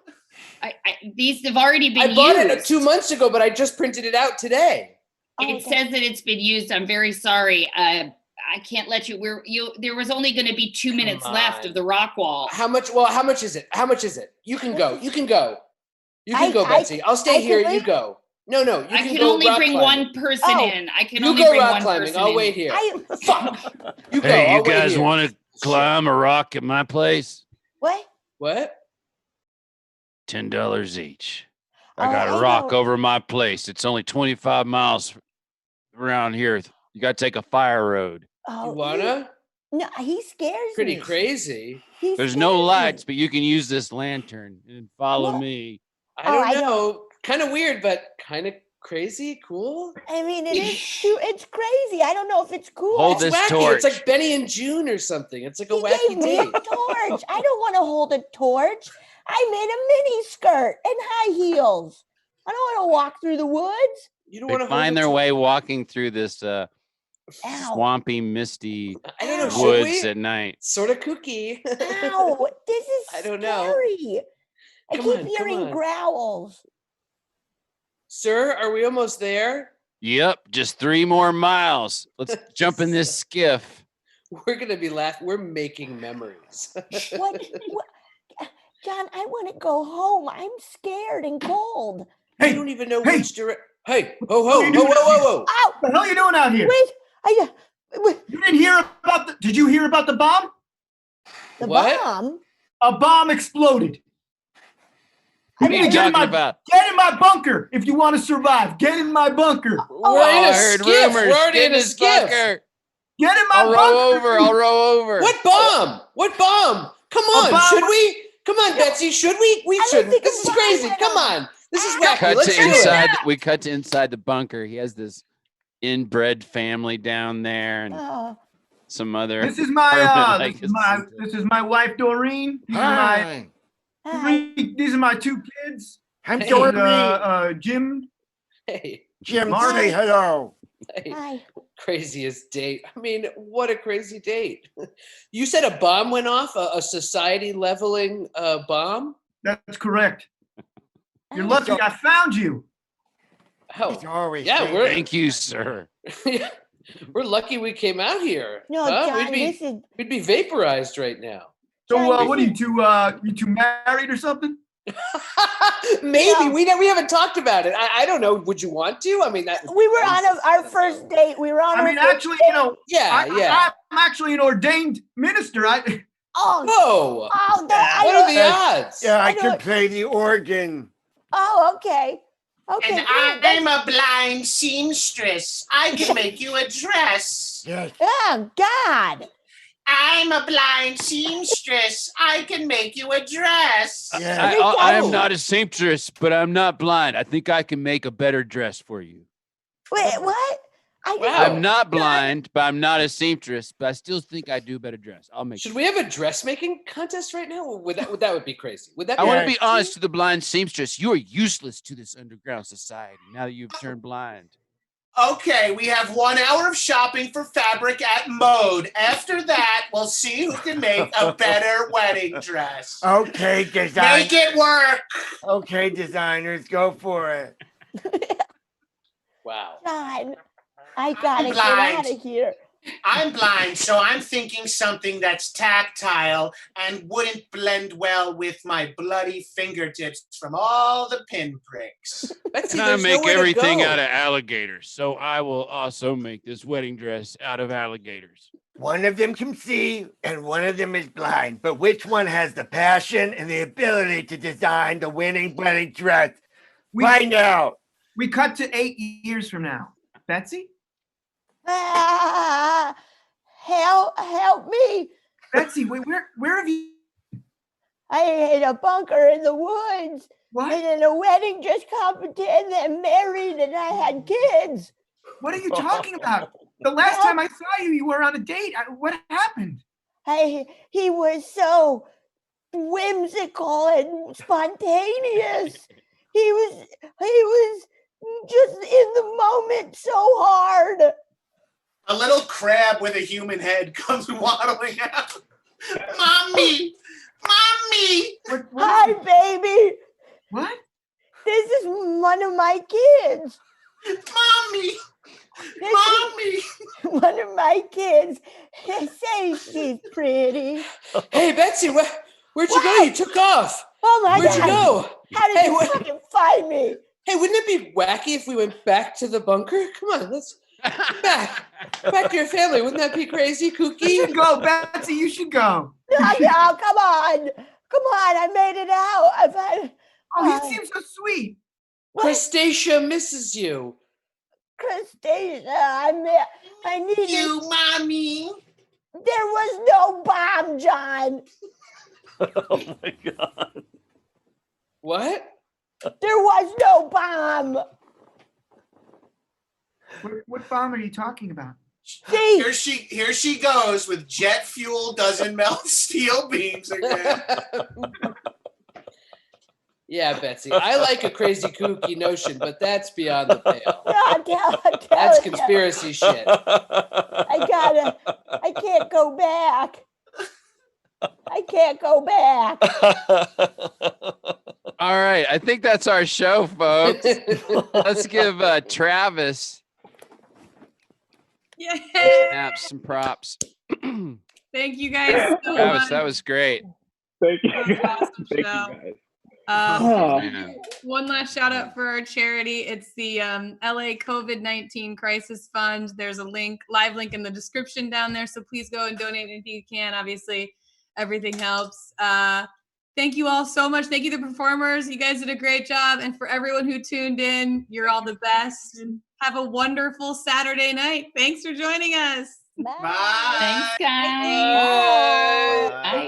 These have already been used. I bought it 2 months ago, but I just printed it out today. It says that it's been used. I'm very sorry. I can't let you. There was only going to be 2 minutes left of the rock wall. How much? Well, how much is it? How much is it? You can go. You can go. You can go, Betsy. I'll stay here. You go. No. You I can go only rock bring climbing. one person in. I can You only go bring rock one climbing. person I'll in. wait here. Fuck. You go. Hey, I'll you wait guys here. want to climb a rock at my place? What? What? $10 each. I got a rock over my place. It's only 25 miles around here. You got to take a fire road. Oh, You wanna? No, he scares Pretty me. crazy. There's no lights, but you can use this lantern and follow me. I don't know. Kind of weird, but kind of crazy. Cool. I mean, it's crazy. I don't know if it's cool. Hold It's this wacky. torch. It's like Benny and June or something. It's like a He wacky gave me a date. torch. I don't want to hold a torch. I made a mini skirt and high heels. I don't want to walk through the woods. You don't They want to find their way walking through this Ow. swampy, misty I don't know. Should woods we? at night. Sort of kooky. Ow, this is I don't know. scary. I Come keep on, come hearing on. growls. Sir, are we almost there? Yep, just 3 more miles. Let's jump in this skiff. We're gonna be laughing. We're making memories. What? John, I want to go home. I'm scared and cold. I don't even know hey. which direction. Hey, ho, ho, What are you ho, doing whoa, out here? whoa, whoa. Ow! What the hell are you doing out here? Wait, You didn't hear about the? Did you hear about the bomb? the What? bomb? A bomb exploded. What are you Get in talking about? Get in my bunker if you want to survive. Get in my bunker. We're in I a heard skiff. rumors. We're already Get in a this skiff. bunker. Get in my I'll row bunker. over. I'll row over. What bomb? What bomb? Come on, bomb. should we? Come on, Betsy, should we? We I don't shouldn't. think This a is bomb crazy. went Come off. on. This is We wacky. cut Let's to do inside. it. We cut to inside the bunker. He has this inbred family down there, and Oh, some other. This is my apartment, this is my wife Doreen. Hi. These are my 2 kids. I'm Hey. Doreen. Jim. Hey, Jim, Mark. say hello. hey, hi. craziest date. I mean, what a crazy date. You said a bomb went off, a society leveling bomb? That's correct. You're Oh. lucky I found you. Oh, It's always yeah, saying- we're Thank you, sir. we're lucky we came out here. No, Huh? John, this is We'd be vaporized right now. So John, what are this you two married or something? Maybe Yeah. we haven't talked about it. I don't know. Would you want to? I mean, we were on our first date. We were on I our mean, first actually, date. you know, yeah. I'm actually an ordained minister. Oh, Whoa! oh, What are the odds? Yeah, I I can don't- play the organ. oh, okay. Okay. And good. I'm a blind seamstress. I can make you a dress. Yes. Oh, God. I'm a blind seamstress. I can make you a dress. Yes. I am not a seamstress, but I'm not blind. I think I can make a better dress for you. Wait, what? Wow. I'm not blind, but I'm not a seamstress, but I still think I do a better dress. I'll make Should it. we have a dressmaking contest right now? Would that be crazy? Would that? I Be want to crazy? be honest to the blind seamstress. You are useless to this underground society now that you've turned blind. Okay, we have 1 hour of shopping for fabric at Mode. After that, we'll see who can make a better wedding dress. Okay, design. Make it work. Okay, designers, go for it. Wow. John, I gotta get blind. out of here. I'm blind, so I'm thinking something that's tactile and wouldn't blend well with my bloody fingertips from all the pinpricks. Betsy, And I there's make nowhere to everything go. out of alligators, so I will also make this wedding dress out of alligators. One of them can see and one of them is blind, but which one has the passion and the ability to design the winning wedding dress? Find out. We cut to 8 years from now. Betsy? Ah, help me. Betsy, wait, where have you? I hid a bunker in the woods. What? And in a wedding just competition and married and I had kids. What are you talking about? The last time I saw you, you were on a date. What happened? He was so whimsical and spontaneous. He was just in the moment so hard. A little crab with a human head comes waddling out. Mommy! Mommy! Hi, baby. What? This is one of my kids. Mommy! This Mommy! is one of my kids. Say she's pretty. Hey, Betsy, where'd you go? You took off. Oh my Where'd God. you go? How did Hey, you what- fucking find me? Hey, wouldn't it be wacky if we went back to the bunker? Come on, let's back to your family. Wouldn't that be crazy, You Kooky? should go, Betsy. You should go. No, come on. Come on, I made it out. Oh, he seems so sweet. Crustacea misses you. Christina, I needed. You, Mommy! There was no bomb, John. Oh my God. What? There was no bomb. What bomb are you talking about? See, Here she goes with jet fuel doesn't melt steel beams again. Yeah, Betsy. I like a crazy kooky notion, but that's beyond the pale. That's conspiracy shit. I can't go back. I can't go back. All right. I think that's our show, folks. Let's give Travis snaps some props. Thank you guys so Travis, much. that was great. Thank you. That was an awesome Thank show. you guys. Man. One last shout out for our charity. It's the LA COVID-19 Crisis Fund. There's a live link in the description down there. So please go and donate anything you can. Obviously, everything helps. Thank you all so much. Thank you to the performers. You guys did a great job. And for everyone who tuned in, you're all the best. And have a wonderful Saturday night. Thanks for joining us. Bye. Thanks, guys. Bye. Bye.